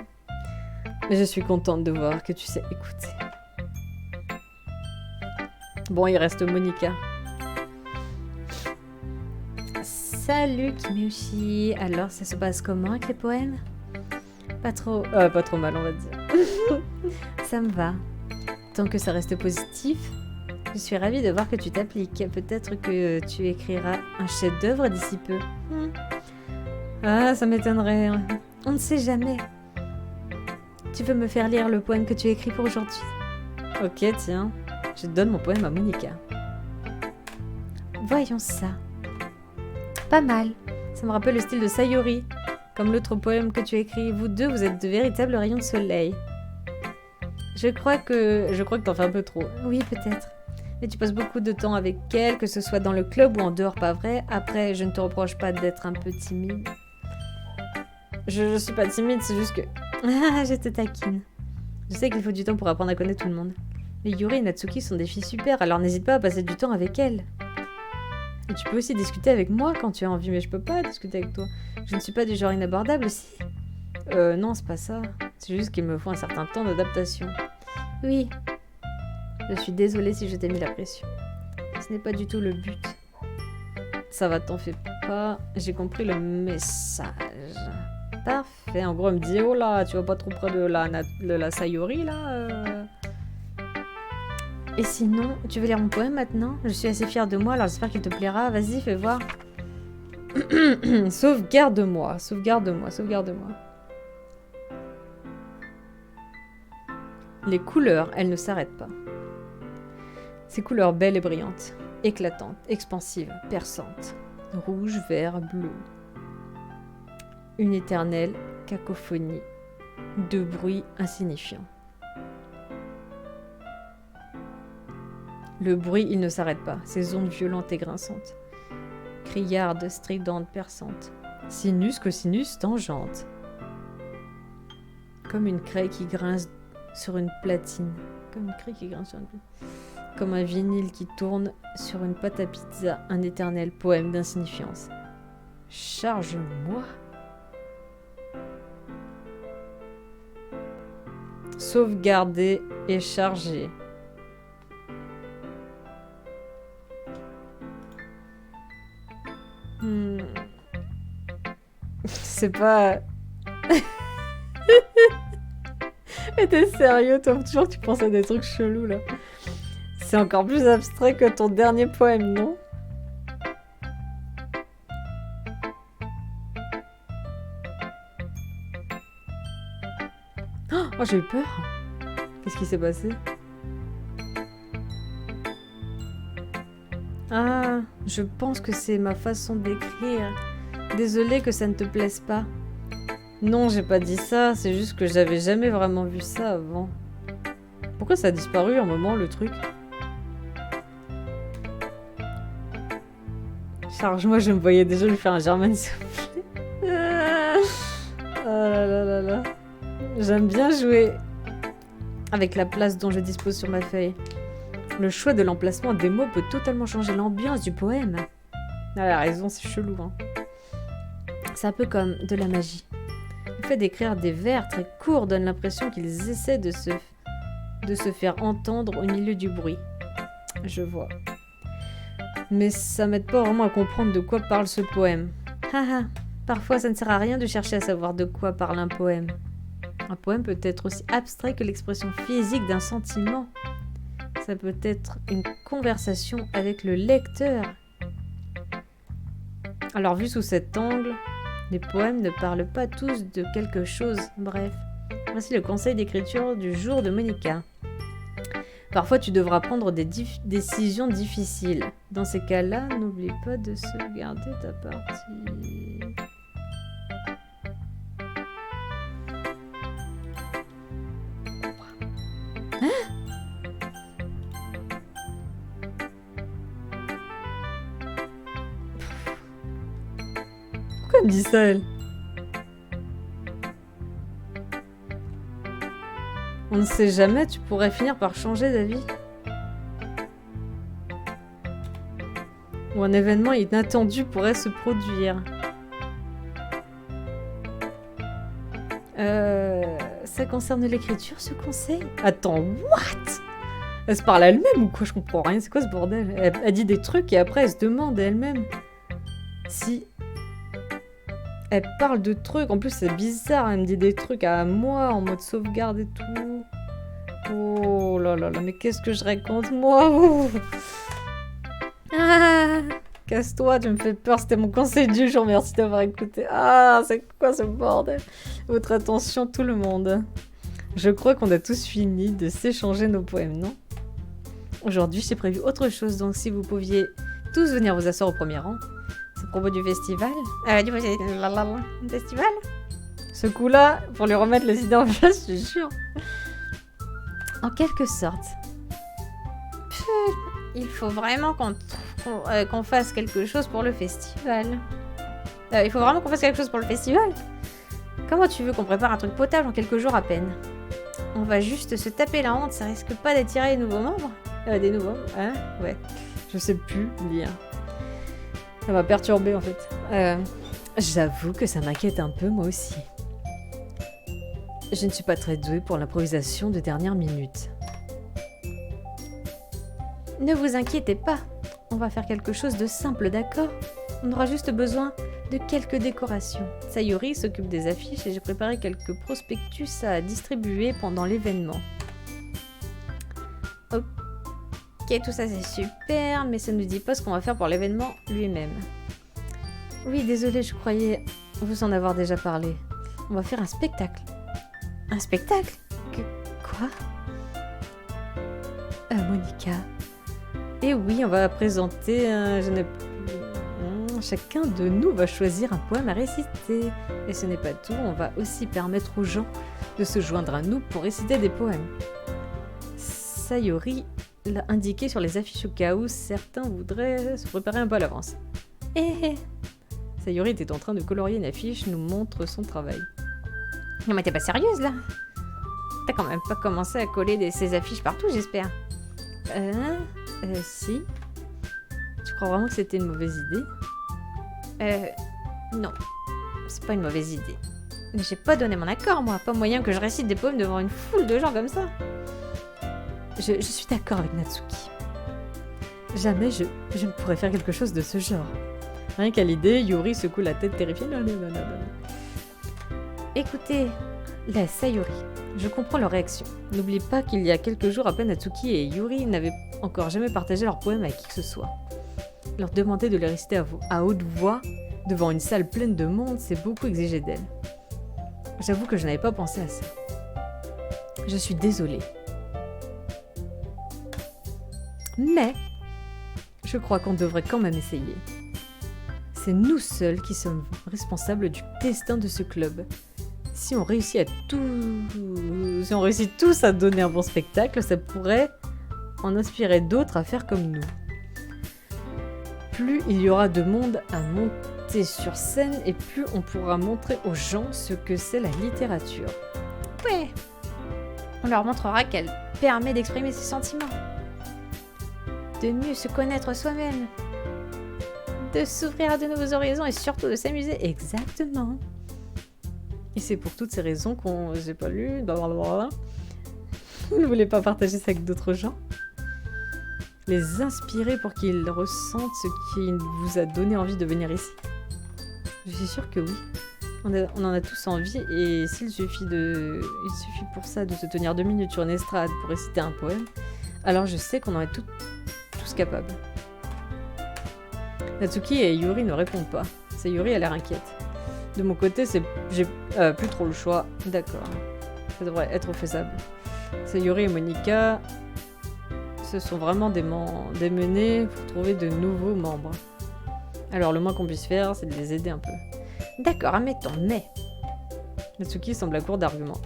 Mais je suis contente de voir que tu sais écouter. Bon, il reste Monica. Salut Kimushi. Alors, ça se passe comment avec les poèmes? Pas trop mal, on va dire. Ça me va. Tant que ça reste positif, je suis ravie de voir que tu t'appliques. Peut-être que tu écriras un chef-d'œuvre d'ici peu. Ah, ça m'étonnerait. On ne sait jamais. Tu veux me faire lire le poème que tu as écrit pour aujourd'hui? Ok, tiens. Je donne mon poème à Monica. Voyons ça. Pas mal. Ça me rappelle le style de Sayori. Comme l'autre poème que tu as écrit. Vous deux, vous êtes de véritables rayons de soleil. Je crois que t'en fais un peu trop. Oui, peut-être. Mais tu passes beaucoup de temps avec elle, que ce soit dans le club ou en dehors, pas vrai? Après, je ne te reproche pas d'être un peu timide. Je suis pas timide, c'est juste que... Ah, je te taquine. Je sais qu'il faut du temps pour apprendre à connaître tout le monde. Mais Yuri et Natsuki sont des filles super, alors n'hésite pas à passer du temps avec elles. Et tu peux aussi discuter avec moi quand tu as envie, mais je peux pas discuter avec toi. Je ne suis pas du genre inabordable, si? Non, c'est pas ça. C'est juste qu'il me faut un certain temps d'adaptation. Oui. Je suis désolée si je t'ai mis la pression. Ce n'est pas du tout le but. Ça va, t'en fais pas. J'ai compris le message. Parfait. En gros, elle me dit, oh là, tu vas pas trop près de la Sayori, là Et sinon, tu veux lire mon poème maintenant? Je suis assez fière de moi, alors j'espère qu'il te plaira. Vas-y, fais voir. Sauvegarde-moi. Les couleurs, elles ne s'arrêtent pas. Ces couleurs belles et brillantes, éclatantes, expansives, perçantes. Rouge, vert, bleu. Une éternelle cacophonie de bruits insignifiants. Le bruit, il ne s'arrête pas, ces ondes violentes et grinçantes. Criardes, stridentes, perçantes. Sinus, cosinus, tangentes. Comme une craie qui grince sur une platine. Comme un vinyle qui tourne sur une pâte à pizza, un éternel poème d'insignifiance. Charge-moi. Sauvegarder et charger. C'est pas... Mais t'es sérieux, toi, toujours tu penses à des trucs chelous, là. C'est encore plus abstrait que ton dernier poème, non? Oh, j'ai eu peur. Qu'est-ce qui s'est passé? Ah, je pense que c'est ma façon d'écrire. Désolée que ça ne te plaise pas. Non, j'ai pas dit ça, c'est juste que j'avais jamais vraiment vu ça avant. Pourquoi ça a disparu un moment, le truc? Charge-moi, je me voyais déjà lui faire un German soufflé. Oh là là là là. J'aime bien jouer avec la place dont je dispose sur ma feuille. Le choix de l'emplacement des mots peut totalement changer l'ambiance du poème. Ah, elle a raison, c'est chelou, hein. C'est un peu comme de la magie. Le fait d'écrire des vers très courts donne l'impression qu'ils essaient de se faire entendre au milieu du bruit. Je vois. Mais ça m'aide pas vraiment à comprendre de quoi parle ce poème. Haha, parfois ça ne sert à rien de chercher à savoir de quoi parle un poème. Un poème peut être aussi abstrait que l'expression physique d'un sentiment. Ça peut être une conversation avec le lecteur. Alors vu sous cet angle, les poèmes ne parlent pas tous de quelque chose. Bref, voici le conseil d'écriture du jour de Monica. Parfois tu devras prendre des décisions difficiles. Dans ces cas-là, n'oublie pas de sauvegarder ta partie. Pourquoi elle me dit ça, elle? On ne sait jamais, tu pourrais finir par changer d'avis. Ou un événement inattendu pourrait se produire. Ça concerne l'écriture, ce conseil? Attends, what? Elle se parle à elle-même ou quoi? Je comprends rien, c'est quoi ce bordel? Elle dit des trucs et après elle se demande à elle-même si... Elle parle de trucs, en plus c'est bizarre, elle me dit des trucs à moi en mode sauvegarde et tout. Oh là là là, mais qu'est-ce que je raconte moi? Ah, casse-toi, tu me fais peur, c'était mon conseil du jour, merci d'avoir écouté. Ah, c'est quoi ce bordel? Votre attention tout le monde. Je crois qu'on a tous fini de s'échanger nos poèmes, non? Aujourd'hui j'ai prévu autre chose, donc si vous pouviez tous venir vous asseoir au premier rang. C'est à propos du festival. Du festival. Ce coup-là, pour lui remettre les idées en place, je suis sûre. En quelque sorte. Il faut vraiment qu'on fasse quelque chose pour le festival. Il faut vraiment qu'on fasse quelque chose pour le festival. Comment tu veux qu'on prépare un truc potable en quelques jours à peine? On va juste se taper la honte, ça risque pas d'attirer les nouveaux membres? Des nouveaux, hein? Ouais. Je sais plus lire. Ça m'a perturbée en fait. J'avoue que ça m'inquiète un peu moi aussi. Je ne suis pas très douée pour l'improvisation de dernière minute. Ne vous inquiétez pas, on va faire quelque chose de simple, d'accord? On aura juste besoin de quelques décorations. Sayori s'occupe des affiches et j'ai préparé quelques prospectus à distribuer pendant l'événement. Ok, tout ça c'est super, mais ça ne nous dit pas ce qu'on va faire pour l'événement lui-même. Oui, désolé, je croyais vous en avoir déjà parlé. On va faire un spectacle. Un spectacle? Quoi? Monica. Et oui, on va présenter chacun de nous va choisir un poème à réciter. Et ce n'est pas tout, on va aussi permettre aux gens de se joindre à nous pour réciter des poèmes. Sayori l'a indiqué sur les affiches au cas où certains voudraient se préparer un peu à l'avance. Sayori était en train de colorier une affiche, nous montre son travail. Non mais t'es pas sérieuse là? T'as quand même pas commencé à coller ces affiches partout, j'espère? Si. Tu crois vraiment que c'était une mauvaise idée? Non. C'est pas une mauvaise idée. Mais j'ai pas donné mon accord, moi. Pas moyen que je récite des poèmes devant une foule de gens comme ça. Je suis d'accord avec Natsuki. Jamais je ne pourrais faire quelque chose de ce genre. Rien qu'à l'idée, Yuri secoue la tête terrifiée. Non. Écoutez, la Sayuri. Je comprends leur réaction. N'oublie pas qu'il y a quelques jours à peine Natsuki et Yuri n'avaient encore jamais partagé leur poème avec qui que ce soit. Leur demander de les réciter à haute voix devant une salle pleine de monde, c'est beaucoup exigé d'elle. J'avoue que je n'avais pas pensé à ça. Je suis désolée. Mais, je crois qu'on devrait quand même essayer. C'est nous seuls qui sommes responsables du destin de ce club. Si on réussit tous à donner un bon spectacle, ça pourrait en inspirer d'autres à faire comme nous. Plus il y aura de monde à monter sur scène et plus on pourra montrer aux gens ce que c'est la littérature. Ouais, on leur montrera qu'elle permet d'exprimer ses sentiments, de mieux se connaître soi-même, de s'ouvrir à de nouveaux horizons et surtout de s'amuser. Exactement. Et c'est pour toutes ces raisons qu'on... J'ai pas lu... Blablabla. Vous ne voulez pas partager ça avec d'autres gens? Les inspirer pour qu'ils ressentent ce qui vous a donné envie de venir ici? Je suis sûre que oui. On en a tous envie et s'il suffit pour ça de se tenir 2 minutes sur une estrade pour réciter un poème, alors je sais qu'on en est tous capables. Natsuki et Yuri ne répondent pas. Sayuri a l'air inquiète. De mon côté, j'ai plus trop le choix. D'accord. Ça devrait être faisable. Sayuri et Monika se sont vraiment démenés pour trouver de nouveaux membres. Alors le moins qu'on puisse faire, c'est de les aider un peu. D'accord, admettons, mais... Natsuki semble à court d'arguments.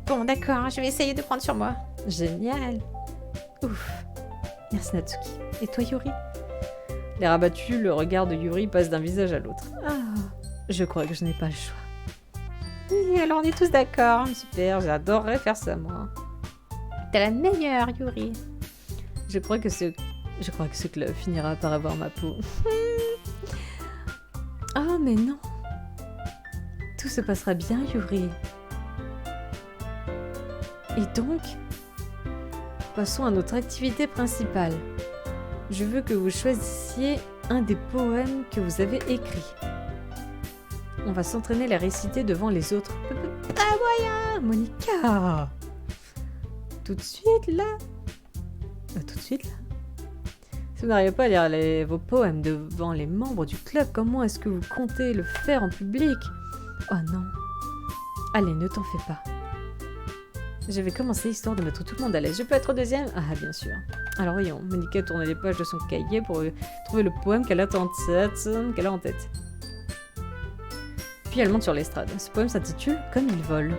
Bon, d'accord, je vais essayer de prendre sur moi. Génial. Ouf. Merci Natsuki. Et toi, Yuri? L'air abattu, le regard de Yuri passe d'un visage à l'autre. Ah, je crois que je n'ai pas le choix. Oui, alors on est tous d'accord. Super, j'adorerais faire ça, moi. T'es la meilleure, Yuri. Je crois que ce club finira par avoir ma peau. Oh, mais non. Tout se passera bien, Yuri. Et donc, passons à notre activité principale. Je veux que vous choisissiez un des poèmes que vous avez écrits. On va s'entraîner à les réciter devant les autres. Pas moyen, Monika. Tout de suite, là. Tout de suite, là. Si vous n'arrivez pas à lire vos poèmes devant les membres du club, comment est-ce que vous comptez le faire en public? Oh non. Allez, ne t'en fais pas. Je vais commencer histoire de mettre tout le monde à l'aise. Je peux être deuxième? Ah, bien sûr. Alors voyons, Monika tourne les pages de son cahier pour trouver le poème qu'elle a en tête. Puis elle monte sur l'estrade. Ce poème s'intitule « Comme il vole ».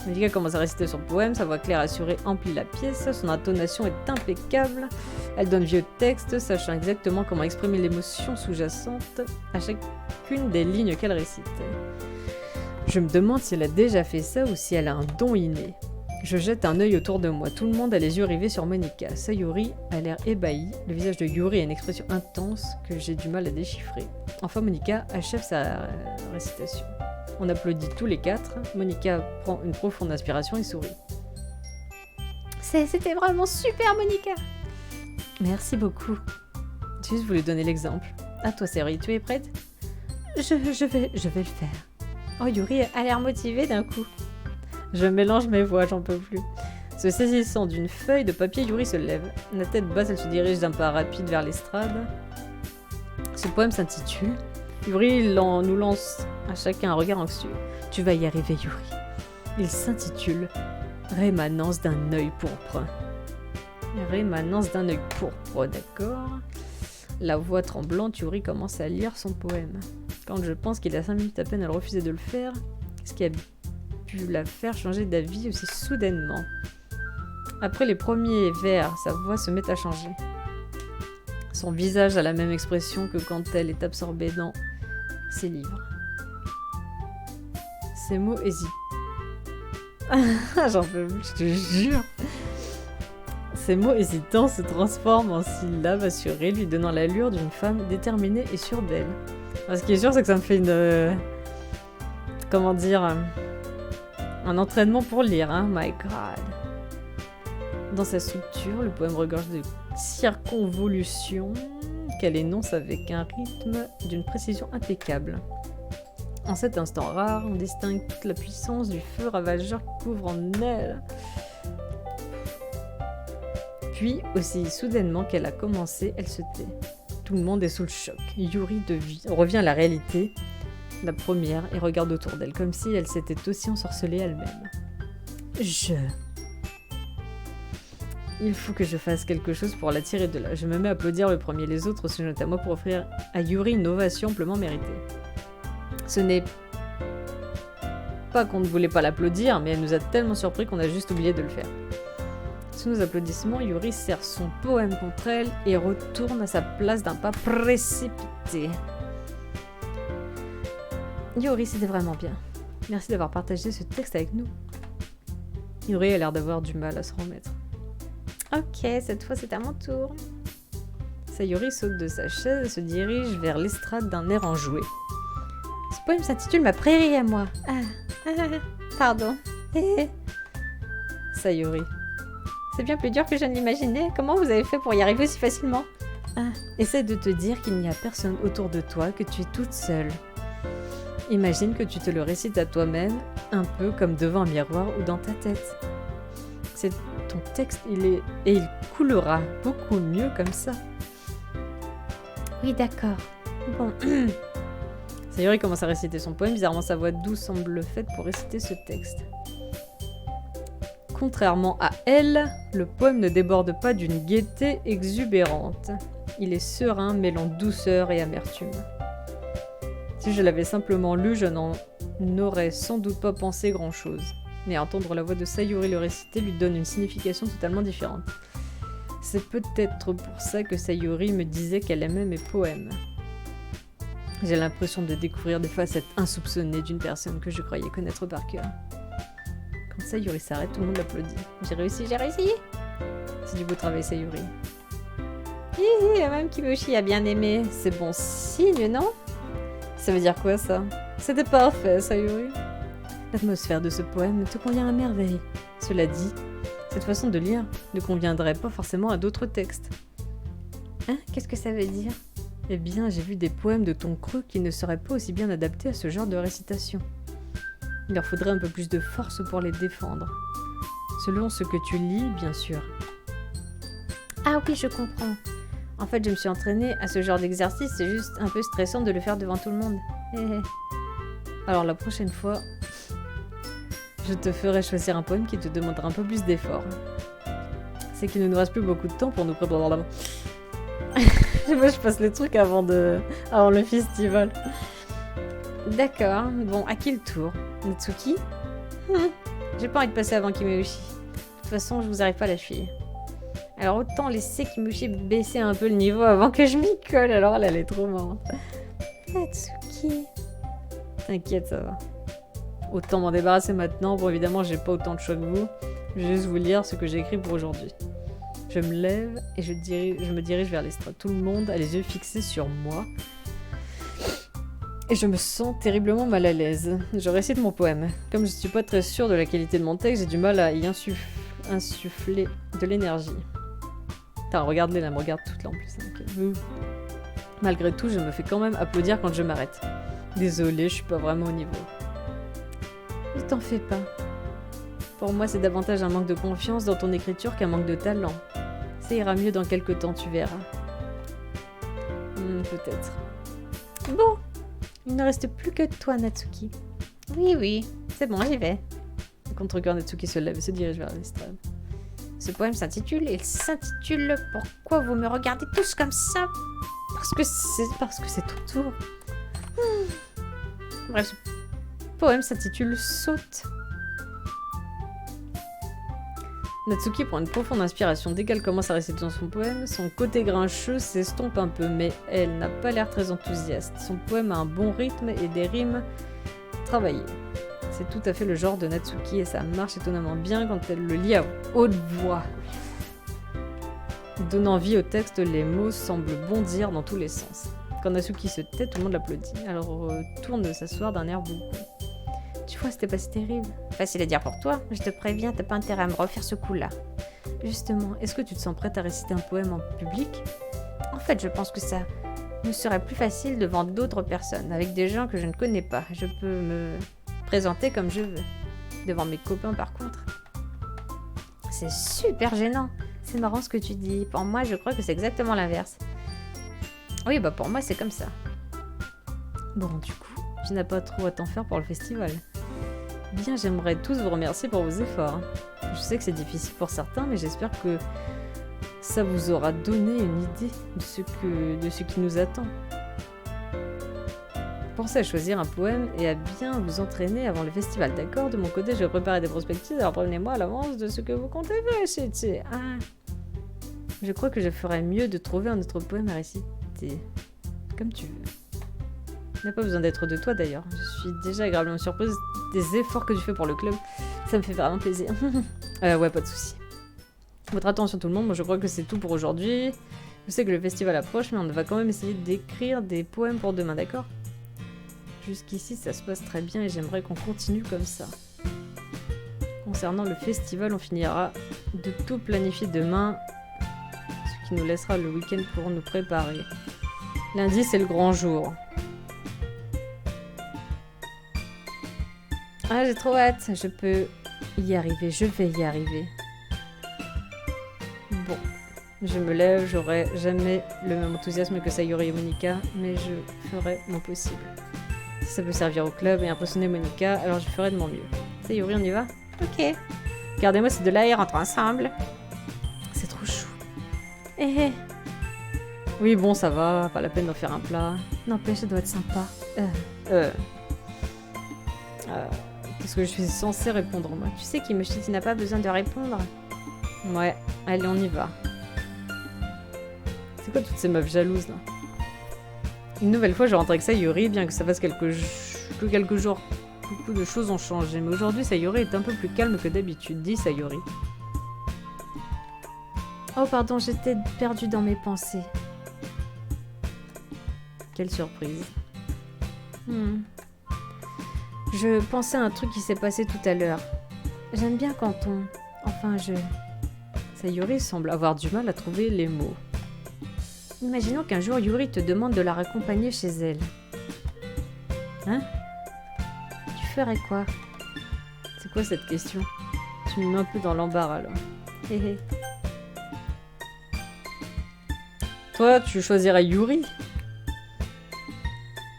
Monika commence à réciter son poème, sa voix claire assurée emplit la pièce, son intonation est impeccable. Elle donne vie au texte, sachant exactement comment exprimer l'émotion sous-jacente à chacune des lignes qu'elle récite. Je me demande si elle a déjà fait ça ou si elle a un don inné. Je jette un œil autour de moi, tout le monde a les yeux rivés sur Monika. Sayuri a l'air ébahi, le visage de Yuri a une expression intense que j'ai du mal à déchiffrer. Enfin Monika achève sa récitation. On applaudit tous les 4, Monika prend une profonde inspiration et sourit. C'était vraiment super Monika. Merci beaucoup. J'ai juste voulu donner l'exemple. À toi Sayuri, tu es prête? Je vais le faire. Oh, Yuri a l'air motivé d'un coup. Je mélange mes voix, j'en peux plus. Se saisissant d'une feuille de papier, Yuri se lève. La tête basse, elle se dirige d'un pas rapide vers l'estrade. Ce poème s'intitule Yuri nous lance à chacun un regard anxieux. Tu vas y arriver, Yuri. Il s'intitule Rémanence d'un œil pourpre. Rémanence d'un œil pourpre, d'accord. La voix tremblante, Yuri commence à lire son poème. Quand je pense qu'il a 5 minutes à peine, elle refusait de le faire. Qu'est-ce qui a pu la faire changer d'avis aussi soudainement? Après les premiers vers, sa voix se met à changer. Son visage a la même expression que quand elle est absorbée dans ses livres. Ses mots hésitent. J'en peux plus, je te jure. Ces mots hésitants se transforment en syllabes assurées, lui donnant l'allure d'une femme déterminée et sûre d'elle. Ce qui est sûr, c'est que ça me fait une... comment dire... un entraînement pour lire, hein. My God. Dans sa structure, le poème regorge de circonvolutions qu'elle énonce avec un rythme d'une précision impeccable. En cet instant rare, on distingue toute la puissance du feu ravageur qui couvre en elle. Puis, aussi soudainement qu'elle a commencé, elle se tait. Tout le monde est sous le choc. Yuri revient à la réalité, la première, et regarde autour d'elle, comme si elle s'était aussi ensorcelée elle-même. Il faut que je fasse quelque chose pour la tirer de là. Je me mets à applaudir le premier. Les autres se notent à moi pour offrir à Yuri une ovation amplement méritée. Ce n'est pas qu'on ne voulait pas l'applaudir, mais elle nous a tellement surpris qu'on a juste oublié de le faire. Sous nos applaudissements, Yuri serre son poème contre elle et retourne à sa place d'un pas précipité. Yuri, c'était vraiment bien. Merci d'avoir partagé ce texte avec nous. Yuri a l'air d'avoir du mal à se remettre. Ok, cette fois c'est à mon tour. Sayuri saute de sa chaise et se dirige vers l'estrade d'un air enjoué. Ce poème s'intitule Ma prairie à moi. Pardon. Sayuri. C'est bien plus dur que je ne l'imaginais. Comment vous avez fait pour y arriver si facilement? Essaie de te dire qu'il n'y a personne autour de toi, que tu es toute seule. Imagine que tu te le récites à toi-même, un peu comme devant un miroir ou dans ta tête. C'est ton texte, et il coulera beaucoup mieux comme ça. Oui, d'accord. Bon. Sayuri commence à réciter son poème. Bizarrement, sa voix douce semble faite pour réciter ce texte. Contrairement à elle, le poème ne déborde pas d'une gaieté exubérante. Il est serein, mêlant douceur et amertume. Si je l'avais simplement lu, je n'en aurais sans doute pas pensé grand-chose. Mais entendre la voix de Sayuri le réciter lui donne une signification totalement différente. C'est peut-être pour ça que Sayuri me disait qu'elle aimait mes poèmes. J'ai l'impression de découvrir des facettes insoupçonnées d'une personne que je croyais connaître par cœur. Quand Sayuri s'arrête, tout le monde l'applaudit. J'ai réussi, j'ai réussi! C'est du beau travail, Sayuri. Même Kimushi a bien aimé. C'est bon signe, non? Ça veut dire quoi, ça? C'était parfait, Sayuri. L'atmosphère de ce poème te convient à merveille. Cela dit, cette façon de lire ne conviendrait pas forcément à d'autres textes. Qu'est-ce que ça veut dire? Eh bien, j'ai vu des poèmes de ton creux qui ne seraient pas aussi bien adaptés à ce genre de récitation. Il leur faudrait un peu plus de force pour les défendre. Selon ce que tu lis, bien sûr. Ah oui, je comprends. En fait, je me suis entraînée à ce genre d'exercice, c'est juste un peu stressant de le faire devant tout le monde. Alors la prochaine fois, je te ferai choisir un poème qui te demandera un peu plus d'effort. C'est qu'il ne nous reste plus beaucoup de temps pour nous préparer là-bas. Moi, je passe les trucs avant le festival. D'accord, bon, à qui le tour? Natsuki? J'ai pas envie de passer avant Kimushi. De toute façon, je vous arrive pas à la cheville. Alors autant laisser Kimushi baisser un peu le niveau avant que je m'y colle, alors elle est trop marrante. Natsuki... T'inquiète, ça va. Autant m'en débarrasser maintenant. Bon, évidemment, j'ai pas autant de choix que vous. Je vais juste vous lire ce que j'ai écrit pour aujourd'hui. Je me lève et je me dirige vers l'estrade. Tout le monde a les yeux fixés sur moi. Et je me sens terriblement mal à l'aise. Je récite mon poème. Comme je suis pas très sûre de la qualité de mon texte, j'ai du mal à y insuffler de l'énergie. Putain, regarde-les là, elle me regarde toute là en plus. Okay. Malgré tout, je me fais quand même applaudir quand je m'arrête. Désolée, je suis pas vraiment au niveau. Ne t'en fais pas. Pour moi, c'est davantage un manque de confiance dans ton écriture qu'un manque de talent. Ça ira mieux dans quelques temps, tu verras. Peut-être. Bon, il ne reste plus que toi, Natsuki. Oui, c'est bon, j'y vais. Le contre-cœur Natsuki se lève et se dirige vers l'estrade. Ce poème s'intitule Pourquoi vous me regardez tous comme ça? Parce que c'est ton tour. Bref, ce poème s'intitule Saute. Natsuki prend une profonde inspiration. Dès qu'elle commence à réciter son poème, son côté grincheux s'estompe un peu, mais elle n'a pas l'air très enthousiaste. Son poème a un bon rythme et des rimes travaillées. C'est tout à fait le genre de Natsuki et ça marche étonnamment bien quand elle le lit à haute voix. Donnant vie au texte, les mots semblent bondir dans tous les sens. Quand Natsuki se tait, tout le monde l'applaudit. Elle retourne s'asseoir d'un air bougon. Tu vois, c'était pas si terrible. Facile à dire pour toi, je te préviens, t'as pas intérêt à me refaire ce coup-là. Justement, est-ce que tu te sens prête à réciter un poème en public? En fait, je pense que ça me serait plus facile devant d'autres personnes, avec des gens que je ne connais pas. Je peux me présenter comme je veux. Devant mes copains, par contre. C'est super gênant. C'est marrant ce que tu dis. Pour moi, je crois que c'est exactement l'inverse. Oui, bah pour moi, c'est comme ça. Bon, du coup, tu n'as pas trop à t'en faire pour le festival. Bien, j'aimerais tous vous remercier pour vos efforts. Je sais que c'est difficile pour certains, mais j'espère que ça vous aura donné une idée de ce qui nous attend. Pensez à choisir un poème et à bien vous entraîner avant le festival, d'accord? De mon côté, je vais préparer des prospectives, alors prévenez-moi à l'avance de ce que vous comptez faire. Ah. Je crois que je ferais mieux de trouver un autre poème à réciter. Comme tu veux. Il n'a pas besoin d'être de toi d'ailleurs. Je suis déjà agréablement surprise des efforts que tu fais pour le club. Ça me fait vraiment plaisir. Ouais, pas de soucis. Votre attention tout le monde, moi je crois que c'est tout pour aujourd'hui. Je sais que le festival approche, mais on va quand même essayer d'écrire des poèmes pour demain, d'accord? Jusqu'ici, ça se passe très bien et j'aimerais qu'on continue comme ça. Concernant le festival, on finira de tout planifier demain, ce qui nous laissera le week-end pour nous préparer. Lundi, c'est le grand jour. Ah, j'ai trop hâte. Je peux y arriver. Je vais y arriver. Bon. Je me lève. J'aurai jamais le même enthousiasme que Sayuri et Monica, mais je ferai mon possible. Si ça peut servir au club et impressionner Monica, alors je ferai de mon mieux. Sayuri, on y va? Ok. Regardez-moi, c'est de l'air, entre ensemble. C'est trop chou. Eh. Oui, bon, ça va. Pas la peine d'en faire un plat. N'empêche, ça doit être sympa. Qu'est-ce que je suis censée répondre, moi? Tu sais, Kimoshi, tu n'as pas besoin de répondre. Ouais, allez, on y va. C'est quoi toutes ces meufs jalouses, là? Une nouvelle fois, je rentre avec Sayuri, bien que ça fasse quelques jours. Beaucoup de choses ont changé, mais aujourd'hui, Sayuri est un peu plus calme que d'habitude, dit Sayuri. Oh, pardon, j'étais perdue dans mes pensées. Quelle surprise. Je pensais à un truc qui s'est passé tout à l'heure. J'aime bien quand on... Sayuri semble avoir du mal à trouver les mots. Imaginons qu'un jour Yuri te demande de la raccompagner chez elle. Hein? Tu ferais quoi? C'est quoi cette question? Tu me mets un peu dans l'embarras, là. Hé. Toi, tu choisirais Yuri?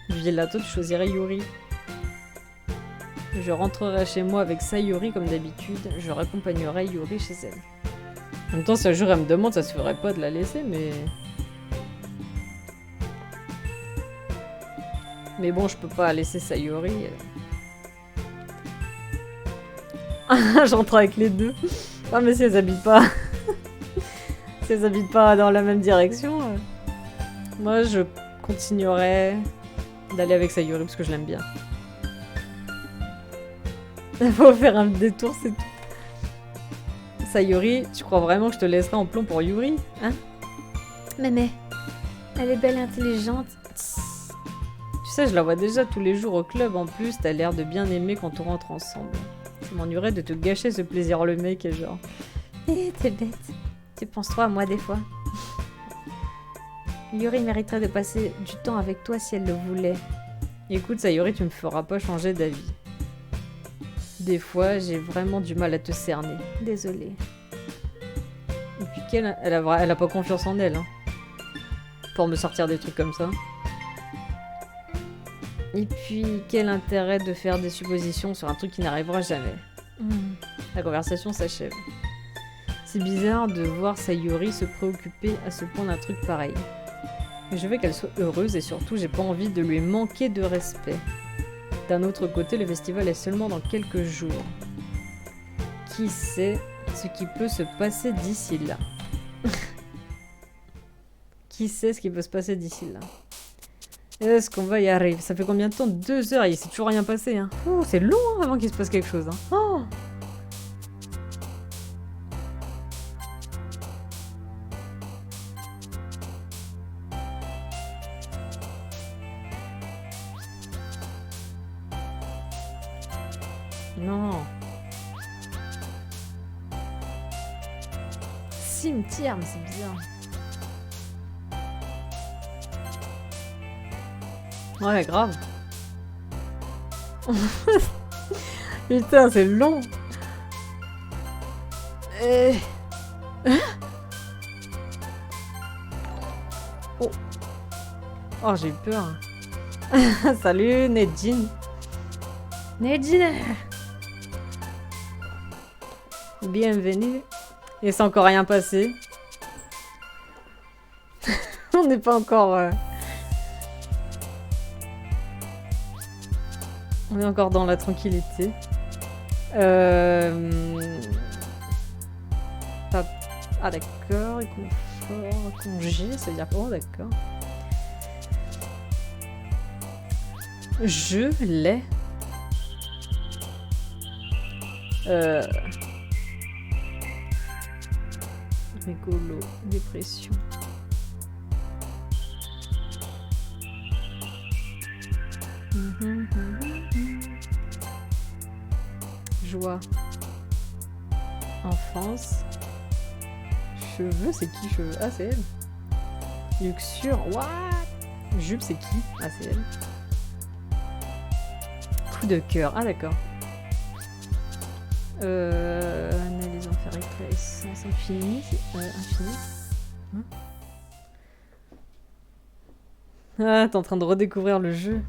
Villa, toi, tu choisirais Yuri. Je rentrerai chez moi avec Sayuri comme d'habitude. Je raccompagnerai Yuri chez elle. En même temps, si un jour elle me demande, ça se ferait pas de la laisser, mais... Mais bon, je peux pas laisser Sayuri. J'entre avec les deux. Ah, mais si elles habitent pas... si elles habitent pas dans la même direction... Moi, je continuerai d'aller avec Sayuri parce que je l'aime bien. Faut faire un détour, c'est tout. Sayuri, tu crois vraiment que je te laisserai en plomb pour Yuri? Hein? Mais, elle est belle et intelligente. Tu sais, je la vois déjà tous les jours au club. En plus, t'as l'air de bien aimer quand on rentre ensemble. Ça m'ennuierait de te gâcher ce plaisir, le mec est genre... Eh, t'es bête. Tu penses trop à moi des fois. Yuri mériterait de passer du temps avec toi si elle le voulait. Écoute, Sayuri, tu me feras pas changer d'avis. Des fois, j'ai vraiment du mal à te cerner. Désolée. Et puis elle a pas confiance en elle. Hein, pour me sortir des trucs comme ça. Et puis, quel intérêt de faire des suppositions sur un truc qui n'arrivera jamais. La conversation s'achève. C'est bizarre de voir Sayuri se préoccuper à ce point d'un truc pareil. Mais je veux qu'elle soit heureuse et surtout, j'ai pas envie de lui manquer de respect. D'un autre côté, le festival est seulement dans quelques jours. Qui sait ce qui peut se passer d'ici là? Qui sait ce qui peut se passer d'ici là? Est-ce qu'on va y arriver? Ça fait combien de temps? 2 heures, il s'est toujours rien passé. Hein. Oh, c'est long hein, avant qu'il se passe quelque chose. Hein. Oh. Non. Cimetière, mais c'est bizarre. Ouais, grave. Putain, c'est long. Oh. Oh, j'ai eu peur. Salut, Nedjin. Nedjin. Bienvenue. Et c'est encore rien passé. On n'est pas encore... On est encore dans la tranquillité. Ah d'accord, et confort, congé, ça veut dire quoi? D'accord. Je l'ai. Rigolo, dépression. Joie. Enfance. Cheveux, c'est qui cheveux? Ah, c'est elle. Luxure. What? Jupe, c'est qui? Ah, c'est elle. Coup de cœur. Ah, d'accord. Analyse en faire éclat, essence infinie. Infini. Hein? Ah, t'es en train de redécouvrir le jeu.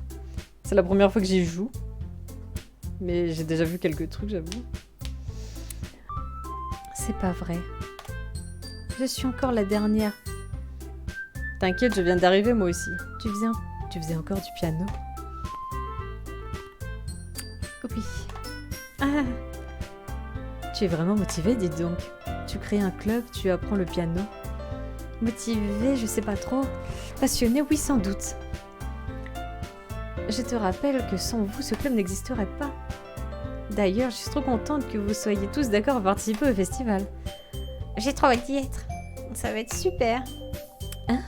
C'est la première fois que j'y joue. Mais j'ai déjà vu quelques trucs, j'avoue. C'est pas vrai. Je suis encore la dernière. T'inquiète, je viens d'arriver moi aussi. Tu faisais encore du piano? Oui. Ah. Tu es vraiment motivée, dis donc. Tu crées un club, tu apprends le piano. Motivée, je sais pas trop. Passionnée, oui, sans doute. Je te rappelle que sans vous, ce club n'existerait pas. D'ailleurs, je suis trop contente que vous soyez tous d'accord à participer au festival. J'ai trop hâte d'y être. Ça va être super. Hein?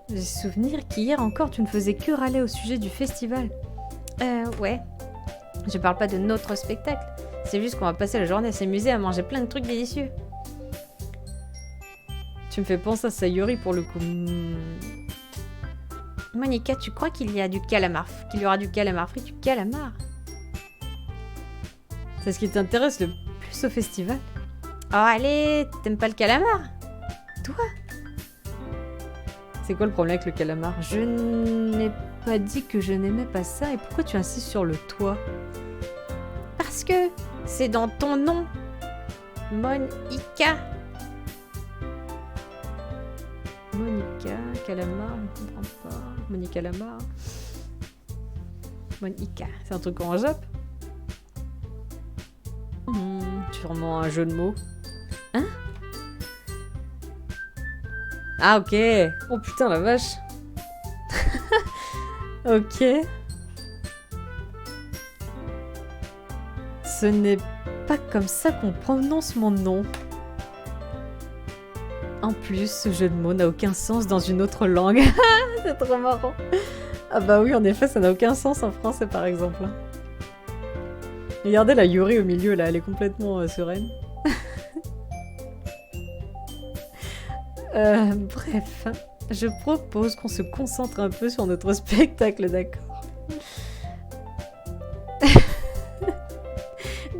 J'ai souvenir qu'hier encore, tu ne faisais que râler au sujet du festival. Ouais. Je parle pas de notre spectacle. C'est juste qu'on va passer la journée à s'amuser à manger plein de trucs délicieux. Tu me fais penser à Sayori pour le coup. Monica, tu crois qu'il y a du calamar, qu'il y aura du calamar frit, du calamar? C'est ce qui t'intéresse le plus au festival? Oh allez, t'aimes pas le calamar? Toi? C'est quoi le problème avec le calamar? Je n'ai pas dit que je n'aimais pas ça, et pourquoi tu insistes sur le toi? Parce que c'est dans ton nom. Monica. Monica, calamar, je ne comprends pas. Monica Lamar. Monica. C'est un truc en Jap? Sûrement un jeu de mots. Hein? Ah ok. Oh putain la vache. Ok. Ce n'est pas comme ça qu'on prononce mon nom. En plus, ce jeu de mots n'a aucun sens dans une autre langue. C'est trop marrant. Ah bah oui, en effet, ça n'a aucun sens en français par exemple. Regardez la Yuri au milieu là, elle est complètement sereine. Bref, je propose qu'on se concentre un peu sur notre spectacle, d'accord?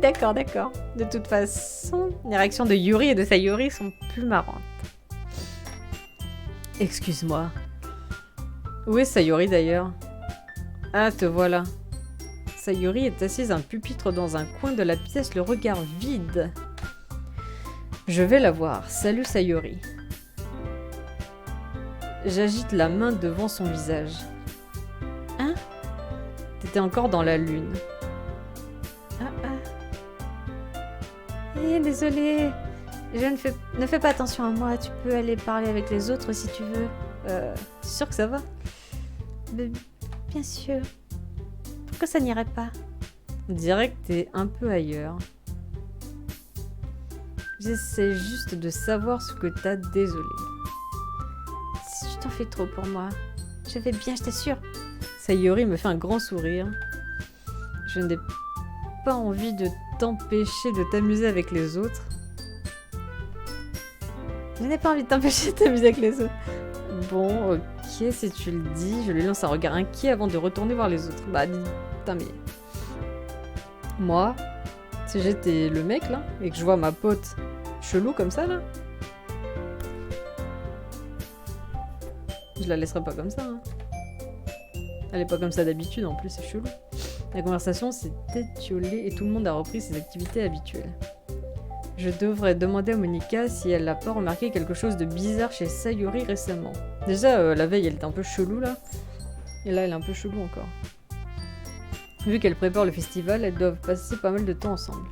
D'accord, d'accord. De toute façon, les réactions de Yuri et de Sayori sont plus marrantes. Excuse-moi. Où est Sayori d'ailleurs? Ah, te voilà. Sayori est assise à un pupitre dans un coin de la pièce, le regard vide. Je vais la voir. Salut Sayori. J'agite la main devant son visage. Hein? T'étais encore dans la lune. Désolée. Ne fais pas attention à moi. Tu peux aller parler avec les autres si tu veux. T'es sûr que ça va? Bien sûr. Pourquoi ça n'irait pas? On dirait que t'es un peu ailleurs. J'essaie juste de savoir ce que t'as, désolé. Tu t'en fais trop pour moi. Je vais bien, je t'assure. Sayori me fait un grand sourire. Je n'ai pas envie de t'empêcher de t'amuser avec les autres. Je n'ai pas envie de t'empêcher de t'amuser avec les autres. Bon, ok, si tu le dis, je lui lance un regard inquiet avant de retourner voir les autres. Bah, putain, mais... Moi, si j'étais le mec, là, et que je vois ma pote chelou comme ça, là, je la laisserai pas comme ça, hein. Elle est pas comme ça d'habitude, en plus, c'est chelou. La conversation s'est étiolée et tout le monde a repris ses activités habituelles. Je devrais demander à Monica si elle n'a pas remarqué quelque chose de bizarre chez Sayori récemment. Déjà, la veille, elle était un peu chelou, là. Et là, elle est un peu chelou encore. Vu qu'elle prépare le festival, elles doivent passer pas mal de temps ensemble.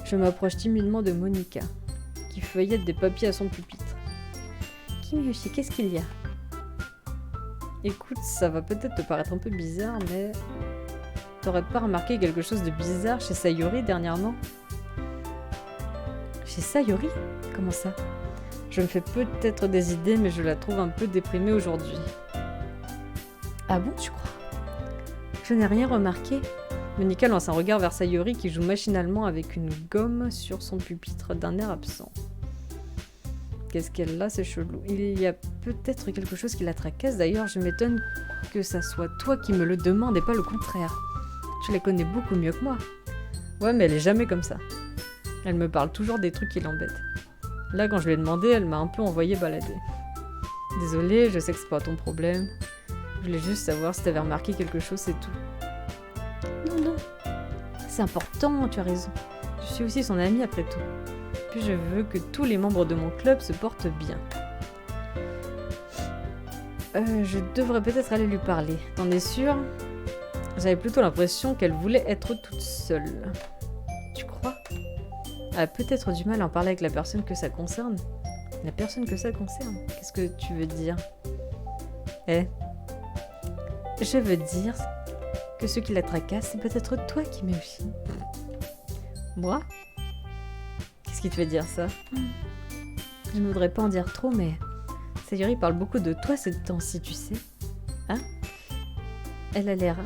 Je m'approche timidement de Monica, qui feuillette des papiers à son pupitre. Kimiyoshi, qu'est-ce qu'il y a? Écoute, ça va peut-être te paraître un peu bizarre, mais... T'aurais pas remarqué quelque chose de bizarre chez Sayori dernièrement? Chez Sayori? Comment ça? Je me fais peut-être des idées, mais je la trouve un peu déprimée aujourd'hui. Ah bon, tu crois? Je n'ai rien remarqué. Monica lance un regard vers Sayori qui joue machinalement avec une gomme sur son pupitre d'un air absent. Qu'est-ce qu'elle a, c'est chelou. Il y a peut-être quelque chose qui la tracasse. D'ailleurs, je m'étonne que ça soit toi qui me le demandes et pas le contraire. Tu la connais beaucoup mieux que moi. Ouais, mais elle est jamais comme ça. Elle me parle toujours des trucs qui l'embêtent. Là, quand je lui ai demandé, elle m'a un peu envoyé balader. Désolée, je sais que c'est pas ton problème. Je voulais juste savoir si t'avais remarqué quelque chose, c'est tout. Non, non. C'est important, tu as raison. Je suis aussi son amie après tout. Puis je veux que tous les membres de mon club se portent bien. Je devrais peut-être aller lui parler. T'en es sûre? J'avais plutôt l'impression qu'elle voulait être toute seule. Tu crois? Elle a peut-être du mal à en parler avec la personne que ça concerne. La personne que ça concerne? Qu'est-ce que tu veux dire? Je veux dire que ce qui la tracasse, c'est peut-être toi, Kimiyoshi. Moi? Qu'est-ce qui te fait dire ça? Je ne voudrais pas en dire trop, mais Sayori parle beaucoup de toi ces temps-ci, tu sais. Hein? Elle a l'air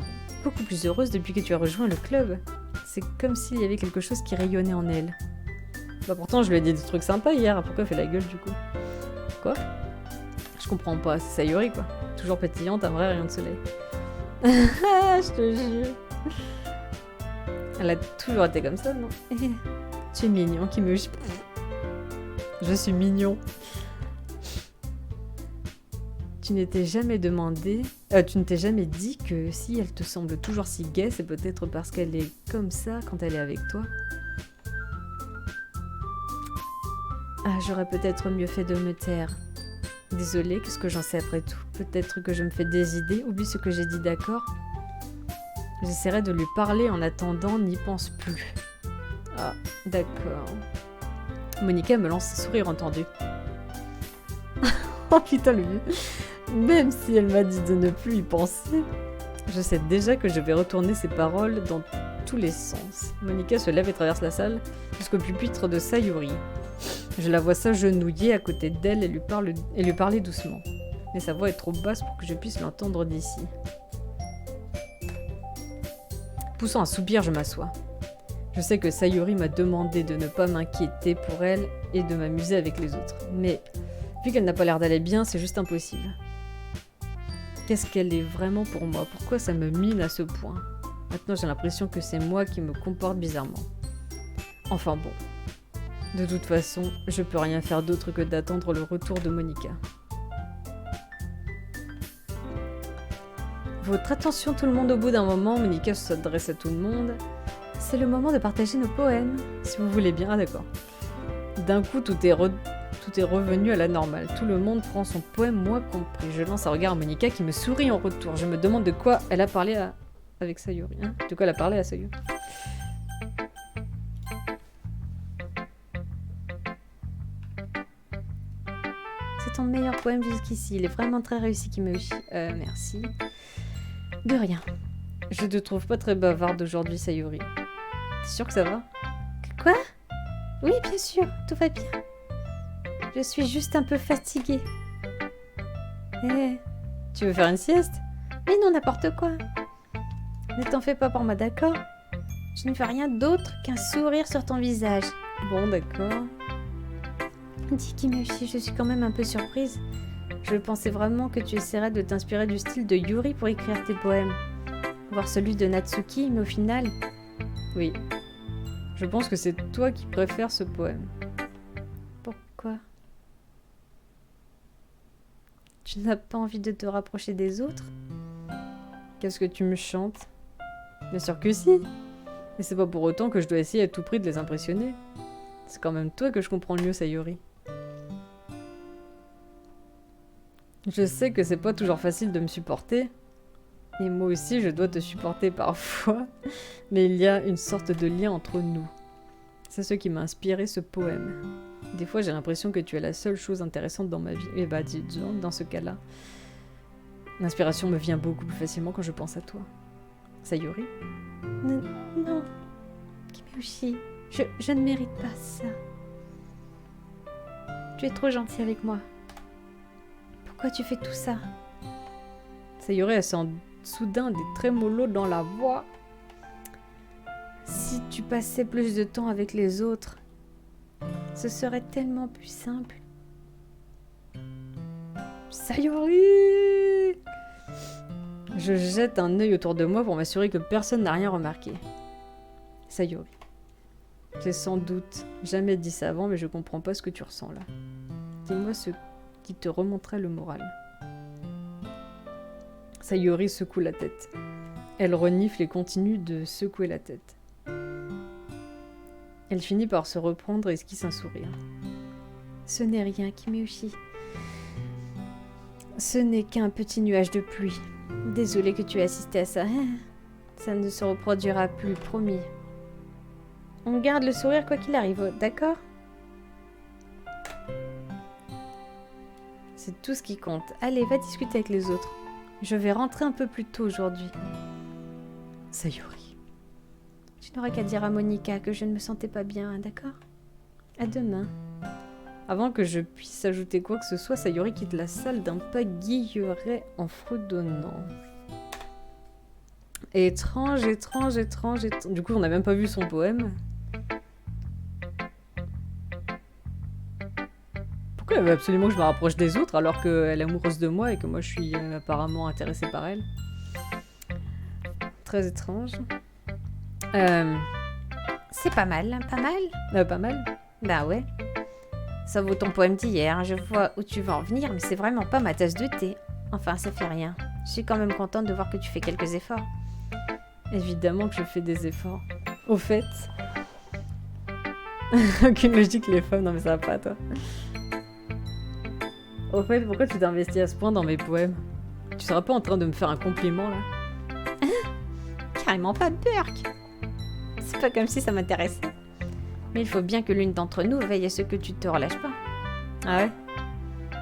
beaucoup plus heureuse depuis que tu as rejoint le club. C'est comme s'il y avait quelque chose qui rayonnait en elle. Bah pourtant, je lui ai dit des trucs sympas hier. Pourquoi elle fait la gueule du coup? Quoi? Je comprends pas, c'est Sayori quoi. Toujours pétillante, un vrai rayon de soleil. Je te jure. Elle a toujours été comme ça, non? Tu es mignon, Kimiyoshi. Je suis mignon. Tu ne t'es jamais dit que si elle te semble toujours si gaie, c'est peut-être parce qu'elle est comme ça quand elle est avec toi. Ah, j'aurais peut-être mieux fait de me taire. Désolée, qu'est-ce que j'en sais après tout? Peut-être que je me fais des idées, oublie ce que j'ai dit, d'accord? J'essaierai de lui parler en attendant, n'y pense plus. Ah, d'accord. Monica me lance un sourire entendu. Oh putain, le vieux. Même si elle m'a dit de ne plus y penser, je sais déjà que je vais retourner ses paroles dans tous les sens. Monica se lève et traverse la salle jusqu'au pupitre de Sayori. Je la vois s'agenouiller à côté d'elle et lui parler doucement. Mais sa voix est trop basse pour que je puisse l'entendre d'ici. Poussant un soupir, je m'assois. Je sais que Sayori m'a demandé de ne pas m'inquiéter pour elle et de m'amuser avec les autres. Mais vu qu'elle n'a pas l'air d'aller bien, c'est juste impossible. Qu'est-ce qu'elle est vraiment pour moi? Pourquoi ça me mine à ce point? Maintenant, j'ai l'impression que c'est moi qui me comporte bizarrement. Enfin bon. De toute façon, je peux rien faire d'autre que d'attendre le retour de Monica. Votre attention tout le monde, au bout d'un moment, Monica s'adresse à tout le monde. C'est le moment de partager nos poèmes, si vous voulez bien. Ah d'accord. D'un coup, tout est revenu à la normale. Tout le monde prend son poème, moi compris. Je lance un regard à Monica qui me sourit en retour. Je me demande de quoi elle a parlé avec Sayori. Hein, de quoi elle a parlé à Sayori. C'est ton meilleur poème jusqu'ici. Il est vraiment très réussi, Kimiyoshi. Merci. De rien. Je te trouve pas très bavarde aujourd'hui, Sayori. T'es sûre que ça va? Quoi? Oui, bien sûr, tout va bien. Je suis juste un peu fatiguée. Tu veux faire une sieste? Mais non, n'importe quoi. Ne t'en fais pas pour moi, d'accord? Je ne fais rien d'autre qu'un sourire sur ton visage. Bon, d'accord. Dis Kimiyoshi, je suis quand même un peu surprise. Je pensais vraiment que tu essaierais de t'inspirer du style de Yuri pour écrire tes poèmes. Voir celui de Natsuki, mais au final... Oui. Je pense que c'est toi qui préfères ce poème. Pourquoi? Tu n'as pas envie de te rapprocher des autres? Qu'est-ce que tu me chantes? Bien sûr que si. Et c'est pas pour autant que je dois essayer à tout prix de les impressionner. C'est quand même toi que je comprends le mieux, Sayori. Je sais que c'est pas toujours facile de me supporter. Et moi aussi, je dois te supporter parfois. Mais il y a une sorte de lien entre nous. C'est ce qui m'a inspiré ce poème. Des fois, j'ai l'impression que tu es la seule chose intéressante dans ma vie. Et bah, disons, dans ce cas-là, l'inspiration me vient beaucoup plus facilement quand je pense à toi. Sayori? Non. Kimeyoshi, je ne mérite pas ça. Tu es trop gentil avec moi. Pourquoi tu fais tout ça? Sayori, elle sent soudain des trémolos dans la voix. Si tu passais plus de temps avec les autres, ce serait tellement plus simple. Sayori! Je jette un œil autour de moi pour m'assurer que personne n'a rien remarqué. Sayori. J'ai sans doute jamais dit ça avant, mais je comprends pas ce que tu ressens là. Dis-moi ce qui te remonterait le moral. Sayori secoue la tête. Elle renifle et continue de secouer la tête. Elle finit par se reprendre et esquisse un sourire. Ce n'est rien, Kimeyoshi. Ce n'est qu'un petit nuage de pluie. Désolée que tu aies assisté à ça. Ça ne se reproduira plus, promis. On garde le sourire quoi qu'il arrive, d'accord? C'est tout ce qui compte. Allez, va discuter avec les autres. Je vais rentrer un peu plus tôt aujourd'hui. Sayori. Tu n'auras qu'à dire à Monica que je ne me sentais pas bien, d'accord? À demain. Avant que je puisse ajouter quoi que ce soit, Sayori quitte la salle d'un pas guilleret en fredonnant. Étrange. Du coup, on n'a même pas vu son poème. Pourquoi elle veut absolument que je me rapproche des autres alors qu'elle est amoureuse de moi et que moi je suis apparemment intéressée par elle? Très étrange. C'est pas mal, pas mal? Pas mal. Bah ouais. Ça vaut ton poème d'hier, je vois où tu vas en venir, mais c'est vraiment pas ma tasse de thé. Enfin, ça fait rien. Je suis quand même contente de voir que tu fais quelques efforts. Évidemment que je fais des efforts. Au fait... Aucune logique les femmes, non mais ça va pas toi. Au fait, pourquoi tu t'investis à ce point dans mes poèmes? Tu seras pas en train de me faire un compliment là? Carrément pas, Burk. C'est pas comme si ça m'intéressait. Mais il faut bien que l'une d'entre nous veille à ce que tu te relâches pas. Ah ouais?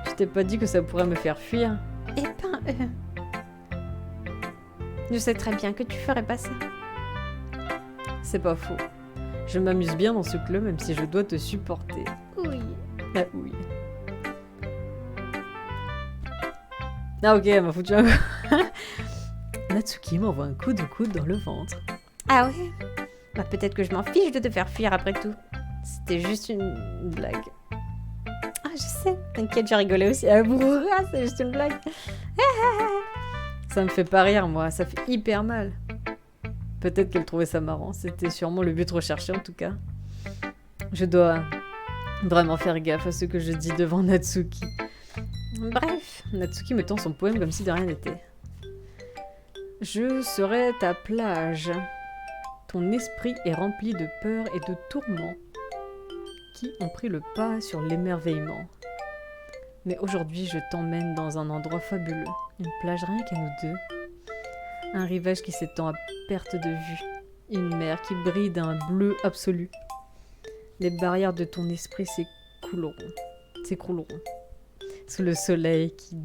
Tu t'es pas dit que ça pourrait me faire fuir? Eh ben, je sais très bien que tu ferais pas ça. C'est pas faux. Je m'amuse bien dans ce club même si je dois te supporter. Oui. Ah oui. Ah ok, elle m'a foutu un coup. Natsuki m'envoie un coup de coude dans le ventre. Ah ouais? Bah peut-être que je m'en fiche de te faire fuir après tout. C'était juste une blague. Ah je sais, t'inquiète, je rigolais aussi. Ah bourra, c'est juste une blague. Ça me fait pas rire moi, ça fait hyper mal. Peut-être qu'elle trouvait ça marrant, c'était sûrement le but recherché en tout cas. Je dois vraiment faire gaffe à ce que je dis devant Natsuki. Bref, Natsuki me tend son poème comme si de rien n'était. Je serai ta plage. Ton esprit est rempli de peur et de tourments qui ont pris le pas sur l'émerveillement. Mais aujourd'hui, je t'emmène dans un endroit fabuleux. Une plage rien qu'à nous deux. Un rivage qui s'étend à perte de vue. Une mer qui brille d'un bleu absolu. Les barrières de ton esprit s'écrouleront. Sous le soleil qui...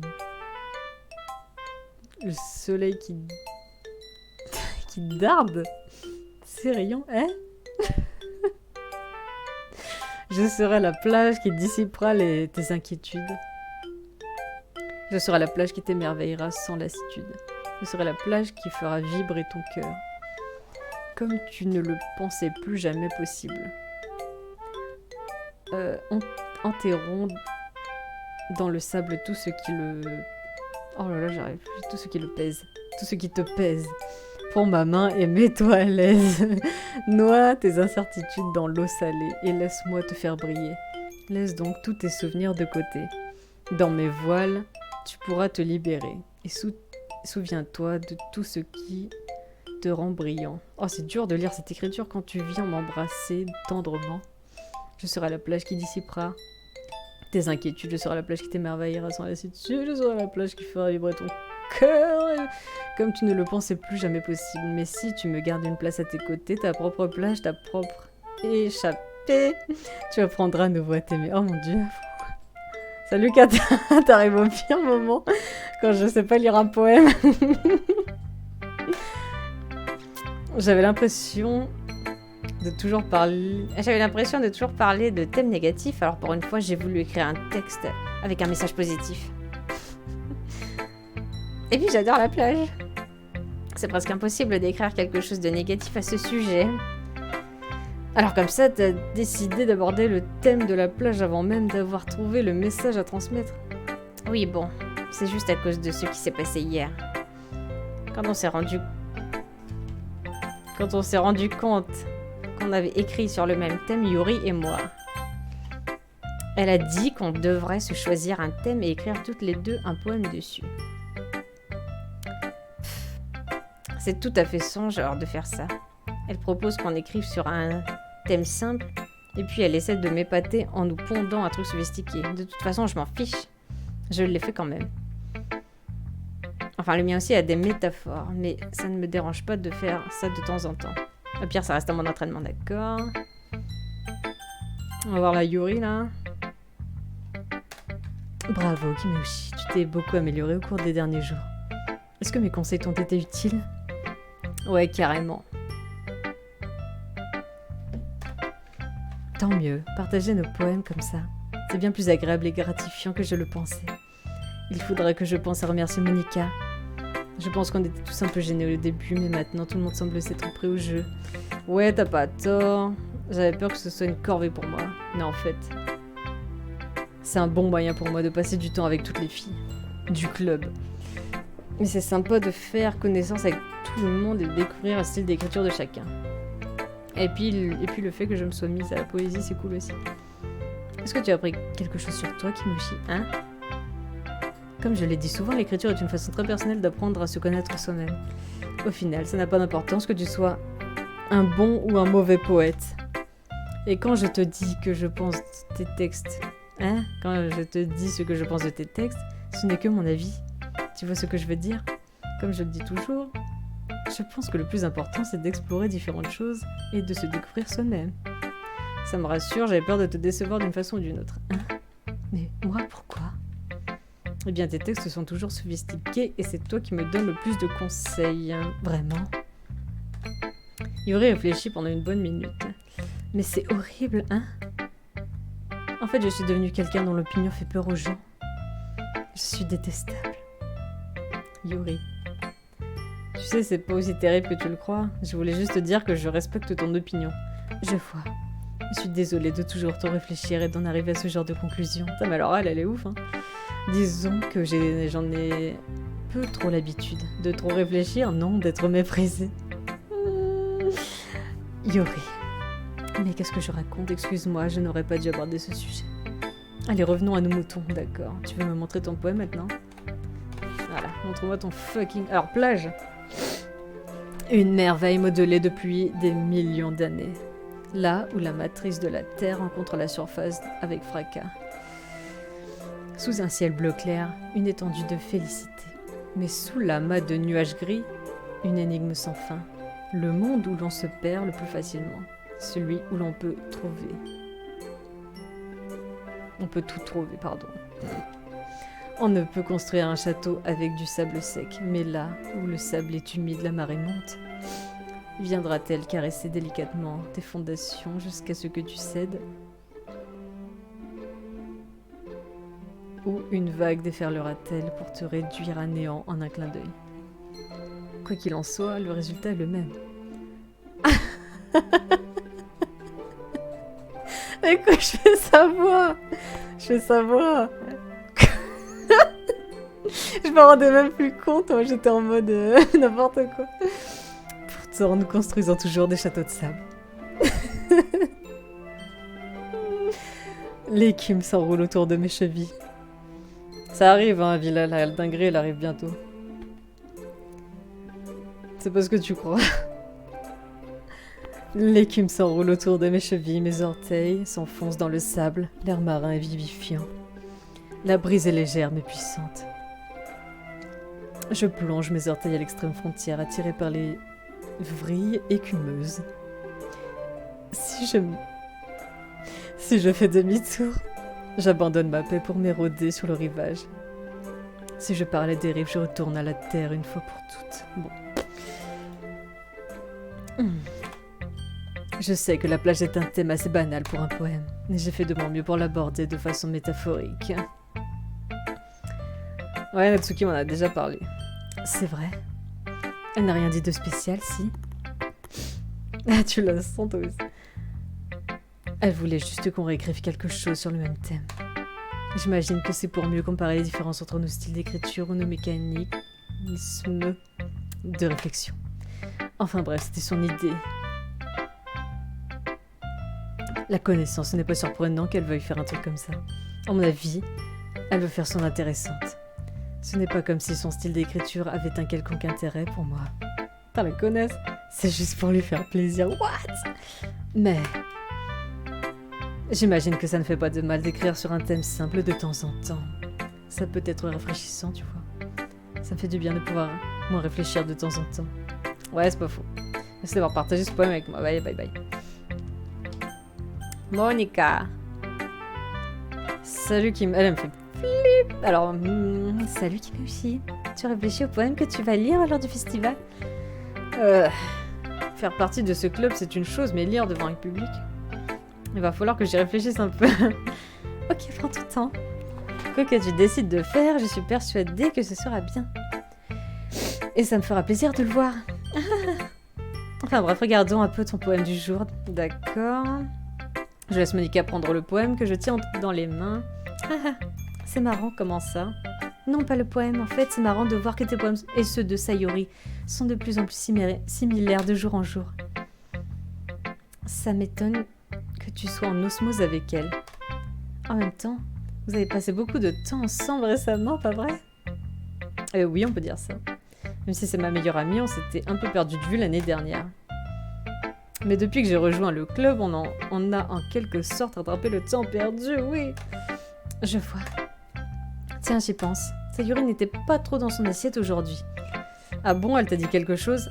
Le soleil qui darde ses rayons, hein? Je serai la plage qui dissipera tes inquiétudes. Je serai la plage qui t'émerveillera sans lassitude. Je serai la plage qui fera vibrer ton cœur, comme tu ne le pensais plus jamais possible. dans le sable tout ce qui le... Oh là là, j'arrive plus. Tout ce qui le pèse. Tout ce qui te pèse. Prends ma main et mets-toi à l'aise. Noie tes incertitudes dans l'eau salée et laisse-moi te faire briller. Laisse donc tous tes souvenirs de côté. Dans mes voiles, tu pourras te libérer. Et souviens-toi de tout ce qui te rend brillant. Oh, c'est dur de lire cette écriture quand tu viens m'embrasser tendrement. Je serai la plage qui dissipera tes inquiétudes, je serai la plage qui t'émerveillera sans lassitude, je serai la plage qui fera vibrer ton cœur, comme tu ne le pensais plus jamais possible. Mais si tu me gardes une place à tes côtés, ta propre plage, ta propre échappée, tu apprendras à nouveau à t'aimer. Oh mon dieu. Salut Kata, t'arrives au pire moment quand je sais pas lire un poème. J'avais l'impression de toujours parler de thèmes négatifs, alors pour une fois j'ai voulu écrire un texte avec un message positif. Et puis j'adore la plage. C'est presque impossible d'écrire quelque chose de négatif à ce sujet. Alors comme ça, t'as décidé d'aborder le thème de la plage avant même d'avoir trouvé le message à transmettre. Oui bon, c'est juste à cause de ce qui s'est passé hier. Quand on s'est rendu compte qu'on avait écrit sur le même thème, Yuri et moi. Elle a dit qu'on devrait se choisir un thème et écrire toutes les deux un poème dessus. C'est tout à fait songeur de faire ça. Elle propose qu'on écrive sur un thème simple et puis elle essaie de m'épater en nous pondant un truc sophistiqué. De toute façon, je m'en fiche. Je l'ai fait quand même. Enfin, le mien aussi a des métaphores, mais ça ne me dérange pas de faire ça de temps en temps. Au pire, ça reste à mon entraînement, d'accord. On va voir la Yuri, là. Bravo, Kimeushi. Tu t'es beaucoup amélioré au cours des derniers jours. Est-ce que mes conseils t'ont été utiles? Ouais, carrément. Tant mieux. Partager nos poèmes comme ça, c'est bien plus agréable et gratifiant que je le pensais. Il faudrait que je pense à remercier Monica. Je pense qu'on était tous un peu gênés au début, mais maintenant tout le monde semble s'être pris au jeu. Ouais, t'as pas tort. J'avais peur que ce soit une corvée pour moi. Mais en fait, c'est un bon moyen pour moi de passer du temps avec toutes les filles du club. Mais c'est sympa de faire connaissance avec tout le monde et de découvrir le style d'écriture de chacun. Et puis le fait que je me sois mise à la poésie, c'est cool aussi. Est-ce que tu as appris quelque chose sur toi, Kimoshi, hein? Comme je l'ai dit souvent, l'écriture est une façon très personnelle d'apprendre à se connaître soi-même. Au final, ça n'a pas d'importance que tu sois un bon ou un mauvais poète. Et quand je te dis que je pense de tes textes, hein? Quand je te dis ce que je pense de tes textes, ce n'est que mon avis. Tu vois ce que je veux dire? Comme je le dis toujours, je pense que le plus important, c'est d'explorer différentes choses et de se découvrir soi-même. Ça me rassure, j'avais peur de te décevoir d'une façon ou d'une autre. Hein? Mais moi, pourquoi? Eh bien, tes textes sont toujours sophistiqués et c'est toi qui me donnes le plus de conseils. Vraiment? Yuri réfléchit pendant une bonne minute. Mais c'est horrible, hein? En fait, je suis devenue quelqu'un dont l'opinion fait peur aux gens. Je suis détestable. Yuri. Tu sais, c'est pas aussi terrible que tu le crois. Je voulais juste te dire que je respecte ton opinion. Je vois. Je suis désolée de toujours trop réfléchir et d'en arriver à ce genre de conclusion. Mais alors elle est ouf, hein. Disons que j'en ai peu trop l'habitude. De trop réfléchir, non, d'être méprisée. Yuri. Mais qu'est-ce que je raconte? Excuse-moi, je n'aurais pas dû aborder ce sujet. Allez, revenons à nos moutons, d'accord. Tu veux me montrer ton poème maintenant? Voilà, montre-moi ton fucking... Alors, plage. Une merveille modelée depuis des millions d'années. Là où la matrice de la Terre rencontre la surface avec fracas. Sous un ciel bleu clair, une étendue de félicité. Mais sous l'amas de nuages gris, une énigme sans fin. Le monde où l'on se perd le plus facilement. Celui où l'on peut trouver. On peut tout trouver, pardon. On ne peut construire un château avec du sable sec, mais là où le sable est humide, la marée monte. Viendra-t-elle caresser délicatement tes fondations jusqu'à ce que tu cèdes? Ou une vague déferlera-t-elle pour te réduire à néant en un clin d'œil? Quoi qu'il en soit, le résultat est le même. Mais quoi, je fais sa voix? Je fais sa voix. Je me rendais même plus compte, moi j'étais en mode n'importe quoi. Pourtant, nous construisons toujours des châteaux de sable. L'écume s'enroule autour de mes chevilles. Ça arrive, hein, Villa, la dinguerie, elle arrive bientôt. C'est pas ce que tu crois. L'écume s'enroule autour de mes chevilles, mes orteils s'enfoncent dans le sable, l'air marin est vivifiant. La brise est légère mais puissante. Je plonge mes orteils à l'extrême frontière, attiré par les vrilles écumeuses. Si je fais demi-tour, j'abandonne ma paix pour m'éroder sur le rivage. Si je pars à la dérive, je retourne à la terre une fois pour toutes. Bon. Je sais que la plage est un thème assez banal pour un poème, mais j'ai fait de mon mieux pour l'aborder de façon métaphorique. Ouais, Natsuki m'en a déjà parlé. C'est vrai. Elle n'a rien dit de spécial, si. Ah, tu la sens toi aussi. Elle voulait juste qu'on réécrive quelque chose sur le même thème. J'imagine que c'est pour mieux comparer les différences entre nos styles d'écriture ou nos mécanismes de réflexion. Enfin bref, c'était son idée. La connaissance, ce n'est pas surprenant qu'elle veuille faire un truc comme ça. À mon avis, elle veut faire son intéressante. Ce n'est pas comme si son style d'écriture avait un quelconque intérêt pour moi. Putain, la connaisse, c'est juste pour lui faire plaisir. What? Mais j'imagine que ça ne fait pas de mal d'écrire sur un thème simple de temps en temps. Ça peut être rafraîchissant, tu vois. Ça me fait du bien de pouvoir moins réfléchir de temps en temps. Ouais, c'est pas faux. Merci d'avoir partagé ce poème avec moi. Bye, bye, bye. Monica. Salut Kim. Elle me fait flip. Alors, salut Kim aussi. Tu réfléchis au poème que tu vas lire lors du festival? Faire partie de ce club, c'est une chose, mais lire devant un public, il va falloir que j'y réfléchisse un peu. Ok, prends tout le temps. Quoi que tu décides de faire, je suis persuadée que ce sera bien. Et ça me fera plaisir de le voir. Enfin bref, regardons un peu ton poème du jour. D'accord. Je laisse Monica prendre le poème que je tiens dans les mains. C'est marrant, comment ça? Non, pas le poème. En fait, c'est marrant de voir que tes poèmes et ceux de Sayori sont de plus en plus similaires de jour en jour. Ça m'étonne que tu sois en osmose avec elle. En même temps, vous avez passé beaucoup de temps ensemble récemment, pas vrai? Oui, on peut dire ça. Même si c'est ma meilleure amie, on s'était un peu perdu de vue l'année dernière. Mais depuis que j'ai rejoint le club, on a en quelque sorte rattrapé le temps perdu, oui. Je vois. Tiens, j'y pense. Sayuri n'était pas trop dans son assiette aujourd'hui. Ah bon, elle t'a dit quelque chose?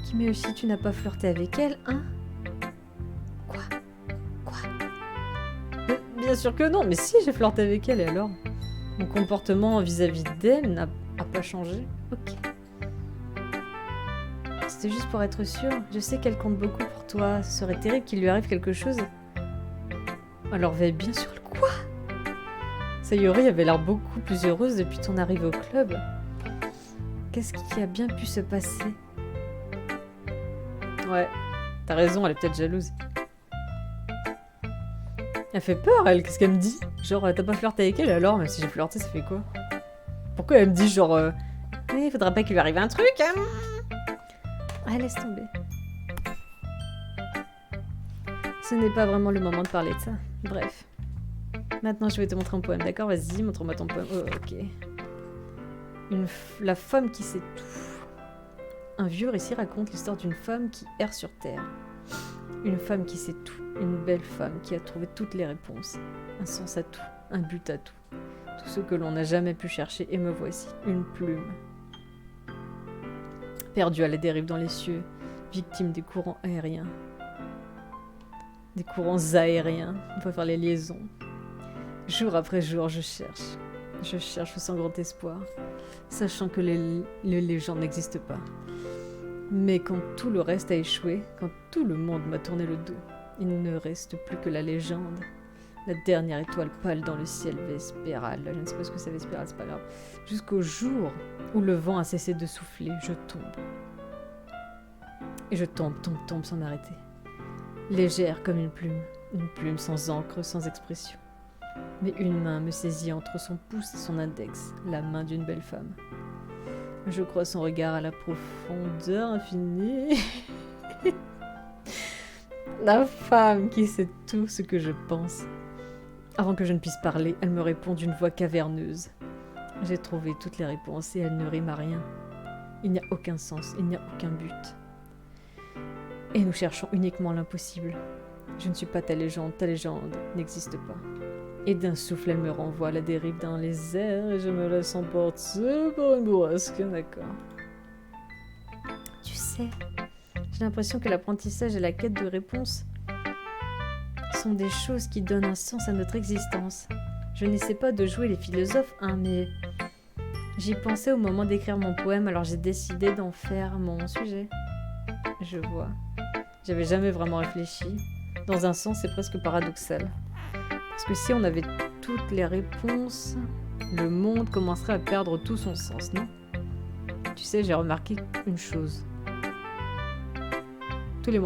Kimeyoshi, tu n'as pas flirté avec elle, hein? Quoi? Bien sûr que non, mais si, j'ai flirté avec elle, et alors? Mon comportement vis-à-vis d'elle n'a pas changé. Ok. C'était juste pour être sûre. Je sais qu'elle compte beaucoup pour toi. Ce serait terrible qu'il lui arrive quelque chose. Alors veille bien sur le quoi? Sayori avait l'air beaucoup plus heureuse depuis ton arrivée au club. Qu'est-ce qui a bien pu se passer? Ouais, t'as raison, elle est peut-être jalouse. Elle fait peur, elle, qu'est-ce qu'elle me dit? Genre, t'as pas flirté avec elle alors? Même si j'ai flirté, ça fait quoi? Pourquoi elle me dit genre... il faudrait pas qu'il lui arrive un truc, hein? Ah, laisse tomber. Ce n'est pas vraiment le moment de parler de ça. Bref. Maintenant, je vais te montrer un poème, d'accord? Vas-y, montre-moi ton poème. Oh, ok. La femme qui sait tout. Un vieux récit raconte l'histoire d'une femme qui erre sur Terre. Une femme qui sait tout. Une belle femme qui a trouvé toutes les réponses. Un sens à tout. Un but à tout. Tout ce que l'on n'a jamais pu chercher. Et me voici. Une plume. Perdue à la dérive dans les cieux. Victime des courants aériens. Des courants aériens. On peut faire les liaisons. Jour après jour, je cherche. Je cherche sans grand espoir. Sachant que les légendes n'existent pas. Mais quand tout le reste a échoué, quand tout le monde m'a tourné le dos, il ne reste plus que la légende. La dernière étoile pâle dans le ciel vespéral. Je ne sais pas ce que c'est vespéral, c'est pas grave. Jusqu'au jour où le vent a cessé de souffler, je tombe. Et je tombe sans m'arrêter. Légère comme une plume sans encre, sans expression. Mais une main me saisit entre son pouce et son index, la main d'une belle femme. Je crois son regard à la profondeur infinie. La femme qui sait tout ce que je pense. Avant que je ne puisse parler, elle me répond d'une voix caverneuse. J'ai trouvé toutes les réponses et elles ne riment à rien. Il n'y a aucun sens, il n'y a aucun but. Et nous cherchons uniquement l'impossible. Je ne suis pas ta légende n'existe pas. Et d'un souffle, elle me renvoie à la dérive dans les airs et je me laisse emporter par une bourrasque, d'accord. Tu sais, j'ai l'impression que l'apprentissage et la quête de réponses sont des choses qui donnent un sens à notre existence. Je n'essaie pas de jouer les philosophes, hein, mais j'y pensais au moment d'écrire mon poème, alors j'ai décidé d'en faire mon sujet. Je vois. J'avais jamais vraiment réfléchi. Dans un sens, c'est presque paradoxal. Parce que si on avait toutes les réponses, le monde commencerait à perdre tout son sens, non? Tu sais, j'ai remarqué une chose. Tous les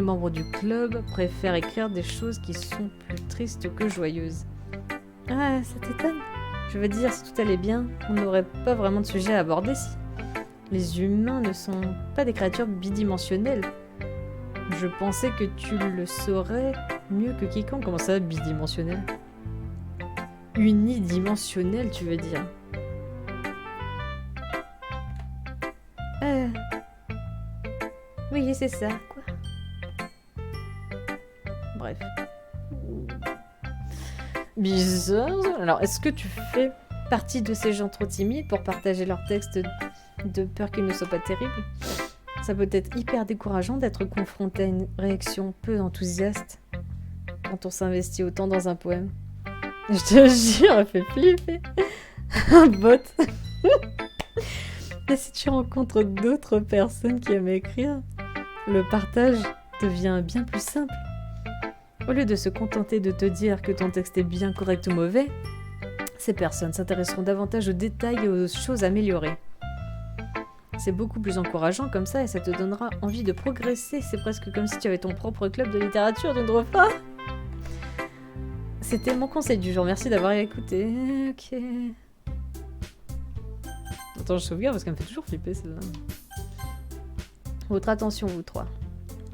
membres du club préfèrent écrire des choses qui sont plus tristes que joyeuses. Ah, ça t'étonne? Je veux dire, si tout allait bien, on n'aurait pas vraiment de sujet à aborder si. Les humains ne sont pas des créatures bidimensionnelles. Je pensais que tu le saurais mieux que quiconque. Comment ça, bidimensionnel? Unidimensionnel, tu veux dire? Oui, c'est ça. Quoi? Bref. Bizarre. Alors, est-ce que tu fais partie de ces gens trop timides pour partager leurs textes de peur qu'ils ne soient pas terribles? Ça peut être hyper décourageant d'être confronté à une réaction peu enthousiaste quand on s'investit autant dans un poème. Je te jure, elle fait flipper. Un bot. Et si tu rencontres d'autres personnes qui aiment écrire, le partage devient bien plus simple. Au lieu de se contenter de te dire que ton texte est bien correct ou mauvais, ces personnes s'intéresseront davantage aux détails et aux choses améliorées. C'est beaucoup plus encourageant comme ça et ça te donnera envie de progresser. C'est presque comme si tu avais ton propre club de littérature d'une fois. C'était mon conseil du jour. Merci d'avoir écouté. Ok. Attends, je sauvegarde parce qu'elle me fait toujours flipper celle-là. Votre attention, vous trois.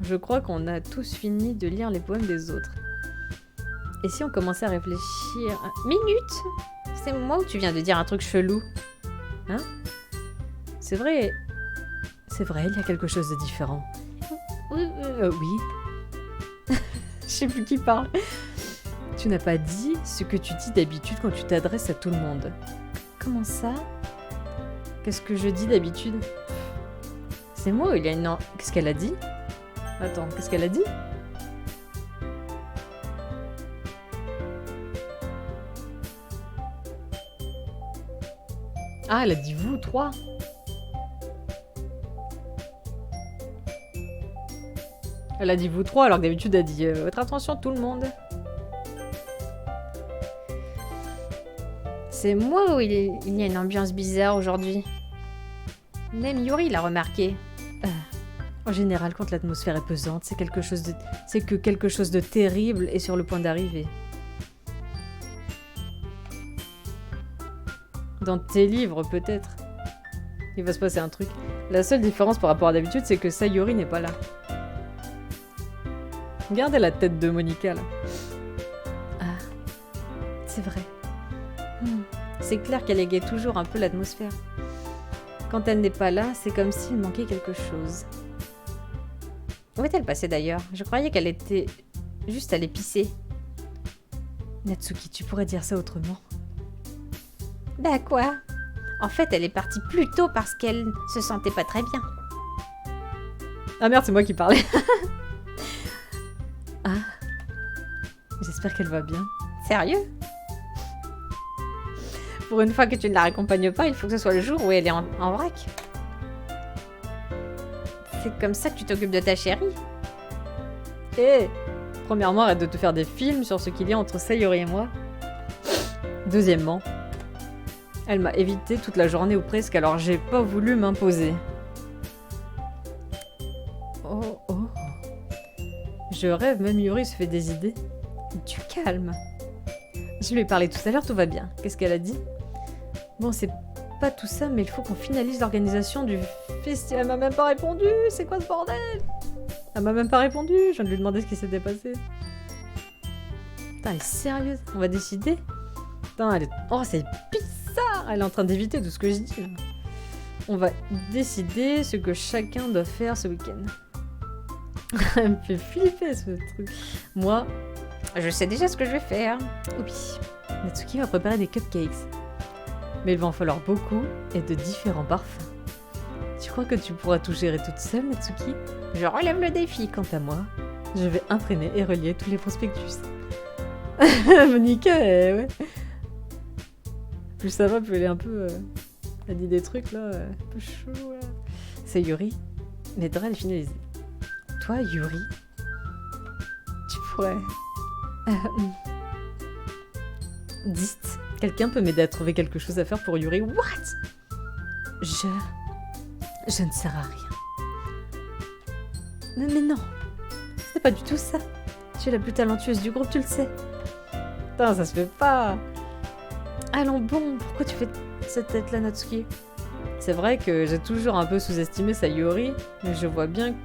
Je crois qu'on a tous fini de lire les poèmes des autres. Et si on commençait à réfléchir... Minute! C'est moi ou tu viens de dire un truc chelou? Hein? C'est vrai, il y a quelque chose de différent. Oui. Je sais plus qui parle. Tu n'as pas dit ce que tu dis d'habitude quand tu t'adresses à tout le monde. Comment ça? Qu'est-ce que je dis d'habitude? C'est moi ou il y a une... Qu'est-ce qu'elle a dit? Attends, qu'est-ce qu'elle a dit? Ah, elle a dit vous, trois. Elle a dit vous trois, alors que d'habitude elle dit votre attention tout le monde. C'est moi ou il y a une ambiance bizarre aujourd'hui? Même Yuri l'a remarqué. En général, quand l'atmosphère est pesante, c'est que quelque chose de terrible est sur le point d'arriver. Dans tes livres, peut-être. Il va se passer un truc. La seule différence par rapport à d'habitude, c'est que Sayori n'est pas là. Regardez la tête de Monica, là. Ah, c'est vrai. C'est clair qu'elle égayait toujours un peu l'atmosphère. Quand elle n'est pas là, c'est comme s'il manquait quelque chose. Où est-elle passée d'ailleurs? Je croyais qu'elle était juste allée pisser. Natsuki, tu pourrais dire ça autrement. Bah quoi? En fait, elle est partie plus tôt parce qu'elle se sentait pas très bien. Ah merde, c'est moi qui parlais. Ah. J'espère qu'elle va bien. Sérieux? Pour une fois que tu ne la raccompagnes pas, il faut que ce soit le jour où elle est en vrac. C'est comme ça que tu t'occupes de ta chérie? Premièrement, arrête de te faire des films sur ce qu'il y a entre Sayori et moi. Deuxièmement, elle m'a évité toute la journée ou presque, alors j'ai pas voulu m'imposer. Oh. Je rêve, même Yuri se fait des idées. Du calme. Je lui ai parlé tout à l'heure, tout va bien. Qu'est-ce qu'elle a dit? Bon, c'est pas tout ça, mais il faut qu'on finalise l'organisation du festival. Elle m'a même pas répondu. C'est quoi ce bordel? Elle m'a même pas répondu. Je viens de lui demander ce qui s'était passé. Putain, elle est sérieuse. On va décider? Putain, elle est... Oh, c'est bizarre. Elle est en train d'éviter tout ce que je dis. Là. On va décider ce que chacun doit faire ce week-end. Elle me fait flipper, ce truc. Moi, Je sais déjà ce que je vais faire. oui. Natsuki va préparer des cupcakes. Mais il va en falloir beaucoup et de différents parfums. Tu crois que tu pourras tout gérer toute seule, Natsuki? Je relève le défi. Quant à moi, je vais imprimer et relier tous les prospectus. Monica, ouais. Plus ça va, plus elle est un peu... elle dit des trucs, là, un peu chaud, là. C'est Yuri. M'aidera à les finaliser. Toi, Yuri, tu pourrais... Dites, quelqu'un peut m'aider à trouver quelque chose à faire pour Yuri? What? Je ne sers à rien. Mais non, c'est pas du tout ça. Tu es la plus talentueuse du groupe, tu le sais. Putain, ça se fait pas. Allons bon, pourquoi tu fais cette tête-là, Natsuki? C'est vrai que j'ai toujours un peu sous-estimé Sayori, mais je vois bien que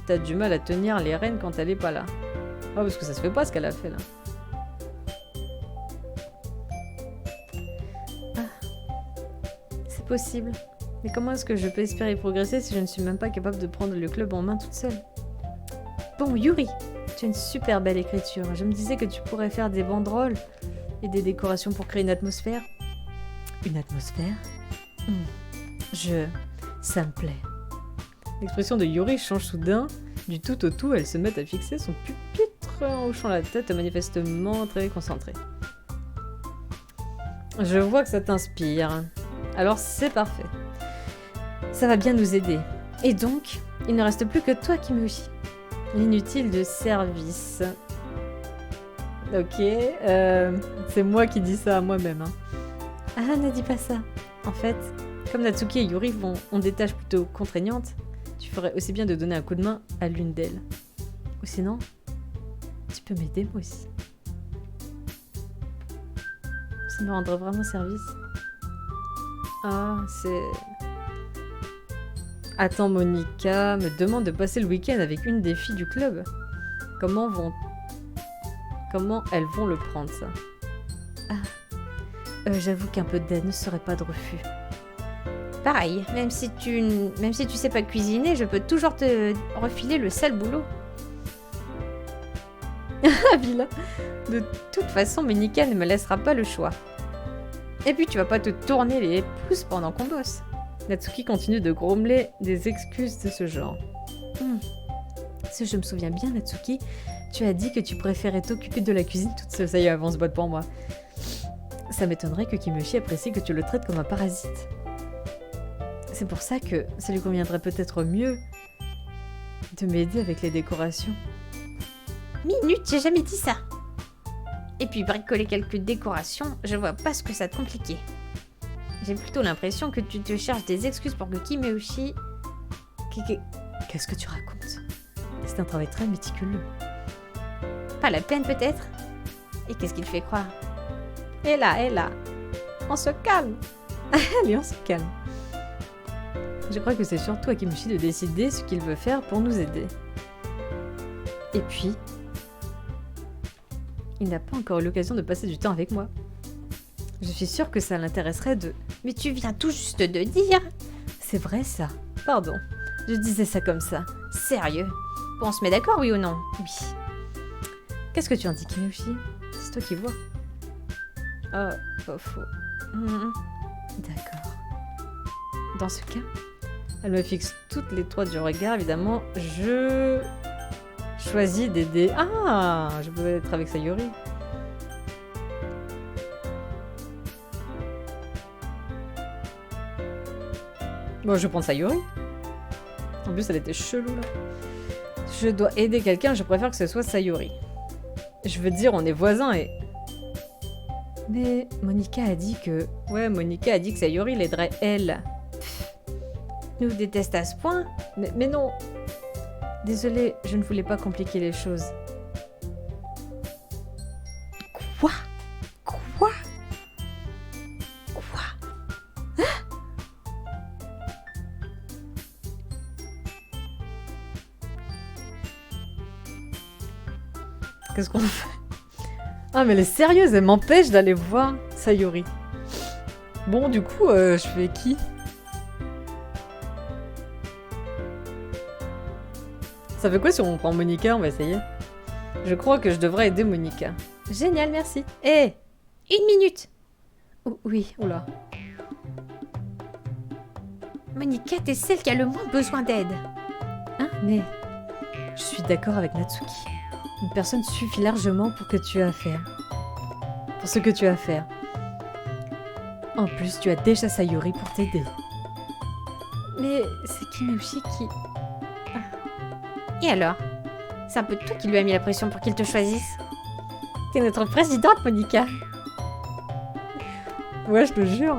t'as du mal à tenir les rênes quand elle est pas là. Oh, parce que ça se fait pas ce qu'elle a fait là. C'est possible. Mais comment est-ce que je peux espérer progresser si je ne suis même pas capable de prendre le club en main toute seule? Bon, Yuri, tu as une super belle écriture. Je me disais que tu pourrais faire des banderoles et des décorations pour créer une atmosphère. Une atmosphère? Ça me plaît. L'expression de Yuri change soudain. Du tout au tout, elle se met à fixer son pupitre en hochant la tête, manifestement très concentrée. Je vois que ça t'inspire. Alors c'est parfait. Ça va bien nous aider. Et donc, il ne reste plus que toi, Kimushi. L'inutile de service. Ok, c'est moi qui dis ça à moi-même. Hein. Ah, ne dis pas ça. En fait, comme Natsuki et Yuri ont des tâches plutôt contraignantes, tu ferais aussi bien de donner un coup de main à l'une d'elles. Ou sinon, tu peux m'aider moi aussi. Ça me rendrait vraiment service. Ah, c'est... Attends, Monica me demande de passer le week-end avec une des filles du club. Comment elles vont le prendre, ça? Ah, j'avoue qu'un peu d'aide ne serait pas de refus. Pareil, même si tu sais pas cuisiner, je peux toujours te refiler le sale boulot. Ah, Villa. De toute façon, Monica ne me laissera pas le choix. Et puis tu vas pas te tourner les pouces pendant qu'on bosse. Natsuki continue de grommeler des excuses de ce genre. Si je me souviens bien, Natsuki, tu as dit que tu préférais t'occuper de la cuisine toute seule. Ça y est, avance boîte pour moi. Ça m'étonnerait que Kimushi apprécie que tu le traites comme un parasite. C'est pour ça que ça lui conviendrait peut-être mieux de m'aider avec les décorations. Minute, j'ai jamais dit ça. Et puis bricoler quelques décorations, je vois pas ce que ça te compliquait. J'ai plutôt l'impression que tu te cherches des excuses pour que Kimushi... Qu'est-ce que tu racontes? C'est un travail très méticuleux. Pas la peine peut-être? Et qu'est-ce qu'il fait croire? Et là, on se calme. Allez, on se calme. Je crois que c'est surtout à Kimushi de décider ce qu'il veut faire pour nous aider. Et puis, il n'a pas encore eu l'occasion de passer du temps avec moi. Je suis sûre que ça l'intéresserait de... Mais tu viens tout juste de dire... C'est vrai ça. Pardon, je disais ça comme ça. Sérieux? Bon, on se met d'accord, oui ou non? Oui. Qu'est-ce que tu en dis, Kimushi? C'est toi qui vois. Ah, pas faux. D'accord. Dans ce cas, elle me fixe toutes les trois du regard, évidemment. Je choisis d'aider... Ah, je peux être avec Sayori. Bon, je vais prendre Sayori. En plus, elle était chelou, là. Je dois aider quelqu'un, je préfère que ce soit Sayori. Je veux dire, on est voisins et... Mais Monica a dit que... Ouais, Monica a dit que Sayori l'aiderait, elle. Nous déteste à ce point? Mais non. Désolée, je ne voulais pas compliquer les choses. Quoi? qu'est-ce qu'on fait? Ah, mais elle est sérieuse, elle m'empêche d'aller voir Sayori. Bon, du coup, je fais qui? Ça fait quoi si on prend Monica? On va essayer. Je crois que je devrais aider Monica. Génial, merci. Hé, 1 minute. Oui. Oula. Monica, t'es celle qui a le moins besoin d'aide. Hein? Mais je suis d'accord avec Natsuki. Une personne suffit largement pour ce que tu as à faire. En plus, tu as déjà Sayori pour t'aider. Mais c'est Kimeushi qui... Et alors? C'est un peu toi qui lui as mis la pression pour qu'il te choisisse. T'es notre présidente, Monica. Ouais, je te jure.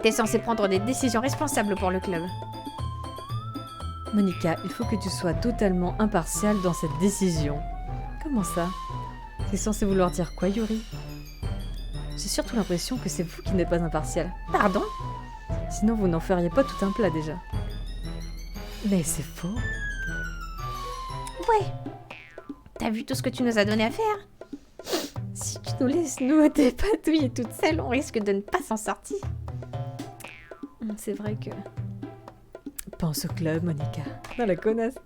T'es censée prendre des décisions responsables pour le club. Monica, il faut que tu sois totalement impartiale dans cette décision. Comment ça? C'est censé vouloir dire quoi, Yuri? J'ai surtout l'impression que c'est vous qui n'êtes pas impartiale. Pardon? Sinon, vous n'en feriez pas tout un plat déjà. Mais c'est faux. Ouais. T'as vu tout ce que tu nous as donné à faire? Si tu nous laisses nous dépatouiller toute seule, on risque de ne pas s'en sortir. C'est vrai que... Pense au club, Monica. Ah, la connasse.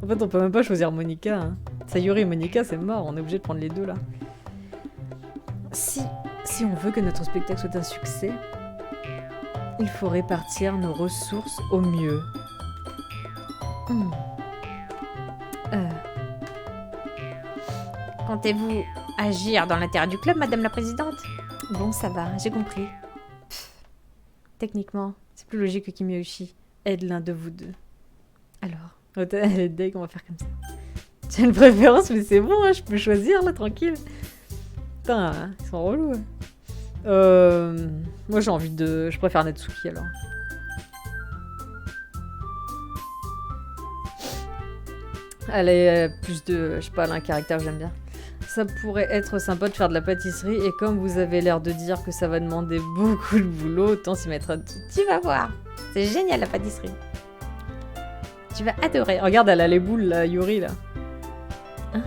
En fait, on peut même pas choisir Monica. Hein. Sayori et Monica, c'est mort. On est obligé de prendre les deux, là. Si on veut que notre spectacle soit un succès, il faut répartir nos ressources au mieux. Comptez-vous agir dans l'intérêt du club, Madame la Présidente? Bon, ça va, j'ai compris. Techniquement, c'est plus logique que Kimeushi aide l'un de vous deux. Alors, elle est deg, on va faire comme ça. J'ai une préférence, mais c'est bon, hein, je peux choisir, là, tranquille. Putain, ils sont relous. Moi, j'ai envie de... Je préfère Natsuki, alors. Elle est plus de... Je sais pas, elle a un caractère que j'aime bien. Ça pourrait être sympa de faire de la pâtisserie, et comme vous avez l'air de dire que ça va demander beaucoup de boulot, autant s'y mettre à tout. Tu vas voir. C'est génial, la pâtisserie. Tu vas adorer. Regarde, elle a les boules, là, Yuri, là. Hein?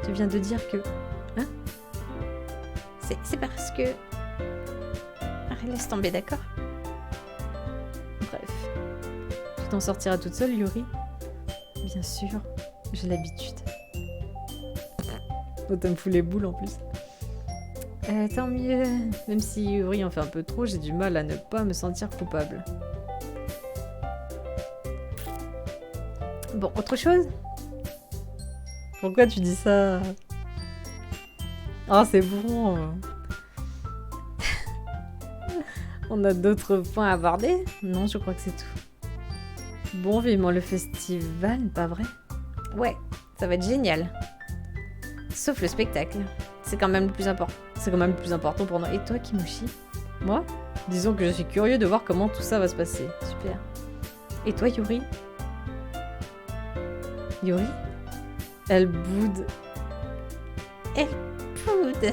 Tu viens de dire que... Hein? C'est parce que... Laisse tomber, d'accord? Bref. Tu t'en sortiras toute seule, Yuri? Bien sûr, j'ai l'habitude. Oh, t'as me fous les boules en plus. Tant mieux. Même si Yuri en fait un peu trop, j'ai du mal à ne pas me sentir coupable. Bon, autre chose? Pourquoi tu dis ça? Ah, c'est bon. On a d'autres points à aborder? Non, je crois que c'est tout. Bon, vivement le festival, pas vrai? Ouais, ça va être génial. Sauf le spectacle. C'est quand même le plus important. C'est quand même le plus important pour nous. Et toi, Kimeushi? Moi? Disons que je suis curieux de voir comment tout ça va se passer. Super. Et toi, Yuri? Yuri? Elle boude. Elle boude.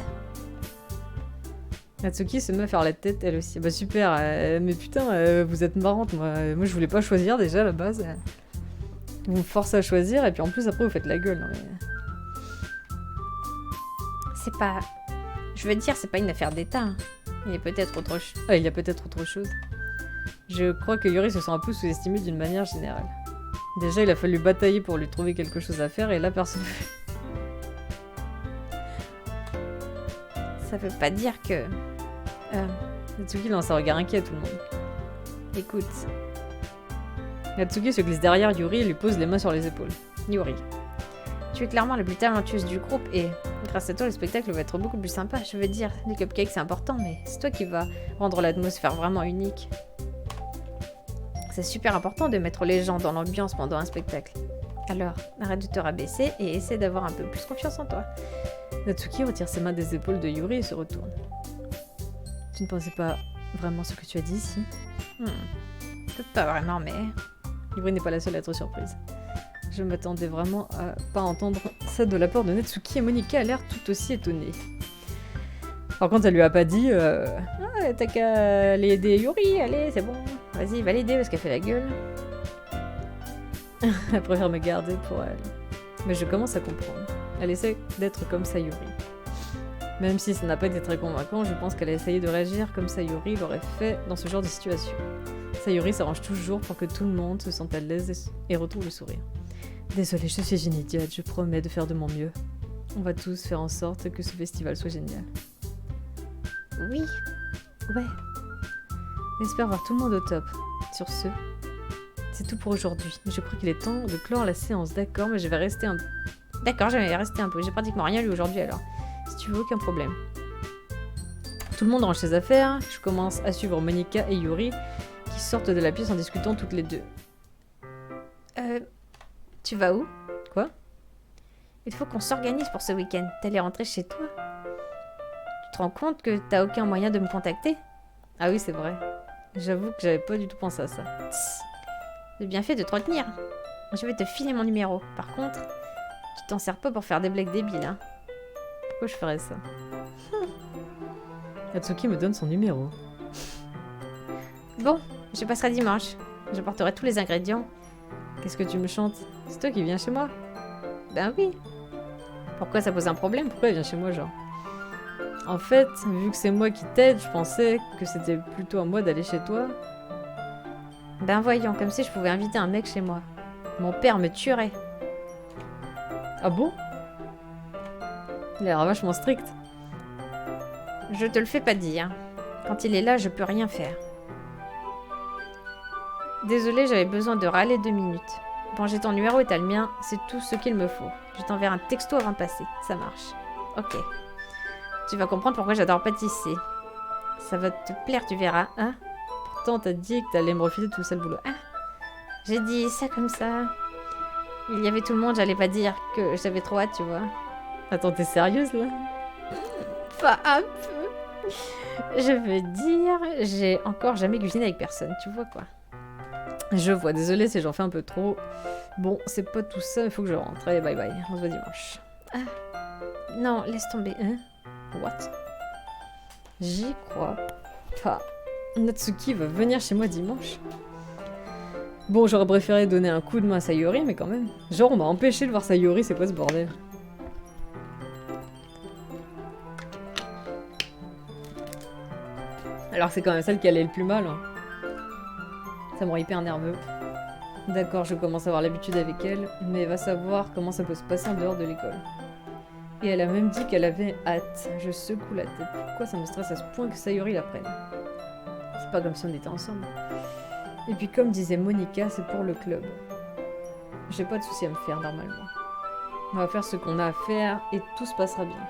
Natsuki se met à faire la tête, elle aussi. Bah super, mais putain, vous êtes marrante, moi je voulais pas choisir déjà à la base. Vous me forcez à choisir et puis en plus après vous faites la gueule. Non, mais... C'est pas... Je veux dire, c'est pas une affaire d'état. Hein. Il y a peut-être autre chose. Ah, il y a peut-être autre chose. Je crois que Yuri se sent un peu sous-estimé d'une manière générale. Déjà, il a fallu batailler pour lui trouver quelque chose à faire et là, personne... Ça veut pas dire que... Natsuki lance un regard inquiet à tout le monde. Écoute. Natsuki se glisse derrière Yuri et lui pose les mains sur les épaules. Yuri. Tu es clairement la plus talentueuse du groupe et grâce à toi, le spectacle va être beaucoup plus sympa. Je veux dire, les cupcakes c'est important, mais c'est toi qui vas rendre l'atmosphère vraiment unique. C'est super important de mettre les gens dans l'ambiance pendant un spectacle. Alors, arrête de te rabaisser et essaie d'avoir un peu plus confiance en toi. Natsuki retire ses mains des épaules de Yuri et se retourne. Tu ne pensais pas vraiment ce que tu as dit ici? Peut-être pas vraiment, mais... Yuri n'est pas la seule à être surprise. Je m'attendais vraiment à pas entendre ça de la part de Natsuki et Monica a l'air tout aussi étonnée. Par contre, elle lui a pas dit ah, t'as qu'à aller aider Yuri, allez, c'est bon. Vas-y, va l'aider parce qu'elle fait la gueule. Elle préfère me garder pour elle. Mais je commence à comprendre. Elle essaie d'être comme Sayuri. Même si ça n'a pas été très convaincant, je pense qu'elle a essayé de réagir comme Sayuri l'aurait fait dans ce genre de situation. Sayuri s'arrange toujours pour que tout le monde se sente à l'aise et retrouve le sourire. Désolée, je suis une idiote, je promets de faire de mon mieux. On va tous faire en sorte que ce festival soit génial. Oui. Ouais. J'espère voir tout le monde au top. Sur ce, c'est tout pour aujourd'hui. Je crois qu'il est temps de clore la séance, d'accord, mais je vais rester un... D'accord, je vais rester un peu. J'ai pratiquement rien lu aujourd'hui alors. Si tu veux, aucun problème. Tout le monde range ses affaires. Je commence à suivre Monica et Yuri qui sortent de la pièce en discutant toutes les deux. Tu vas où? Quoi? Il faut qu'on s'organise pour ce week-end. T'allais rentrer chez toi? Tu te rends compte que t'as aucun moyen de me contacter? Ah oui, c'est vrai. J'avoue que j'avais pas du tout pensé à ça. Tss, j'ai bien fait de te retenir. Je vais te filer mon numéro. Par contre, tu t'en sers pas pour faire des blagues débiles, hein. Pourquoi je ferais ça? Atsuki me donne son numéro. Bon, je passerai dimanche. J'apporterai tous les ingrédients. Qu'est-ce que tu me chantes? C'est toi qui viens chez moi? Ben oui. Pourquoi ça pose un problème? Pourquoi elle vient chez moi, genre? En fait, vu que c'est moi qui t'aide, je pensais que c'était plutôt à moi d'aller chez toi. Ben voyons, comme si je pouvais inviter un mec chez moi. Mon père me tuerait. Ah bon? Il a l'air vachement strict. Je te le fais pas dire. Quand il est là, je peux rien faire. Désolée, j'avais besoin de râler 2 minutes. Bon, j'ai ton numéro et t'as le mien, c'est tout ce qu'il me faut. Je t'enverrai un texto avant de passer, ça marche. Ok. Tu vas comprendre pourquoi j'adore pâtisser. Ça va te plaire, tu verras, hein? Pourtant, t'as dit que t'allais me refiler tout ça le boulot. Ah, j'ai dit ça comme ça. Il y avait tout le monde, j'allais pas dire que j'avais trop hâte, tu vois. Attends, t'es sérieuse, là? Pas un peu. Je veux dire, j'ai encore jamais cuisiné avec personne, tu vois quoi. Je vois, désolée si j'en fais un peu trop. Bon, c'est pas tout ça, il faut que je rentre. Allez, bye bye, on se voit dimanche. Ah, non, laisse tomber. Hein? What? J'y crois pas. Natsuki va venir chez moi dimanche. Bon, j'aurais préféré donner un coup de main à Sayuri, mais quand même. Genre, on m'a empêché de voir Sayuri, c'est quoi ce bordel? Alors c'est quand même celle qui allait le plus mal. Hein. Ça me rend hyper nerveux. D'accord, je commence à avoir l'habitude avec elle, mais va savoir comment ça peut se passer en dehors de l'école. Et elle a même dit qu'elle avait hâte. Je secoue la tête. Pourquoi ça me stresse à ce point que Sayuri la prenne? C'est pas comme si on était ensemble. Et puis comme disait Monica, c'est pour le club. J'ai pas de soucis à me faire normalement. On va faire ce qu'on a à faire et tout se passera bien.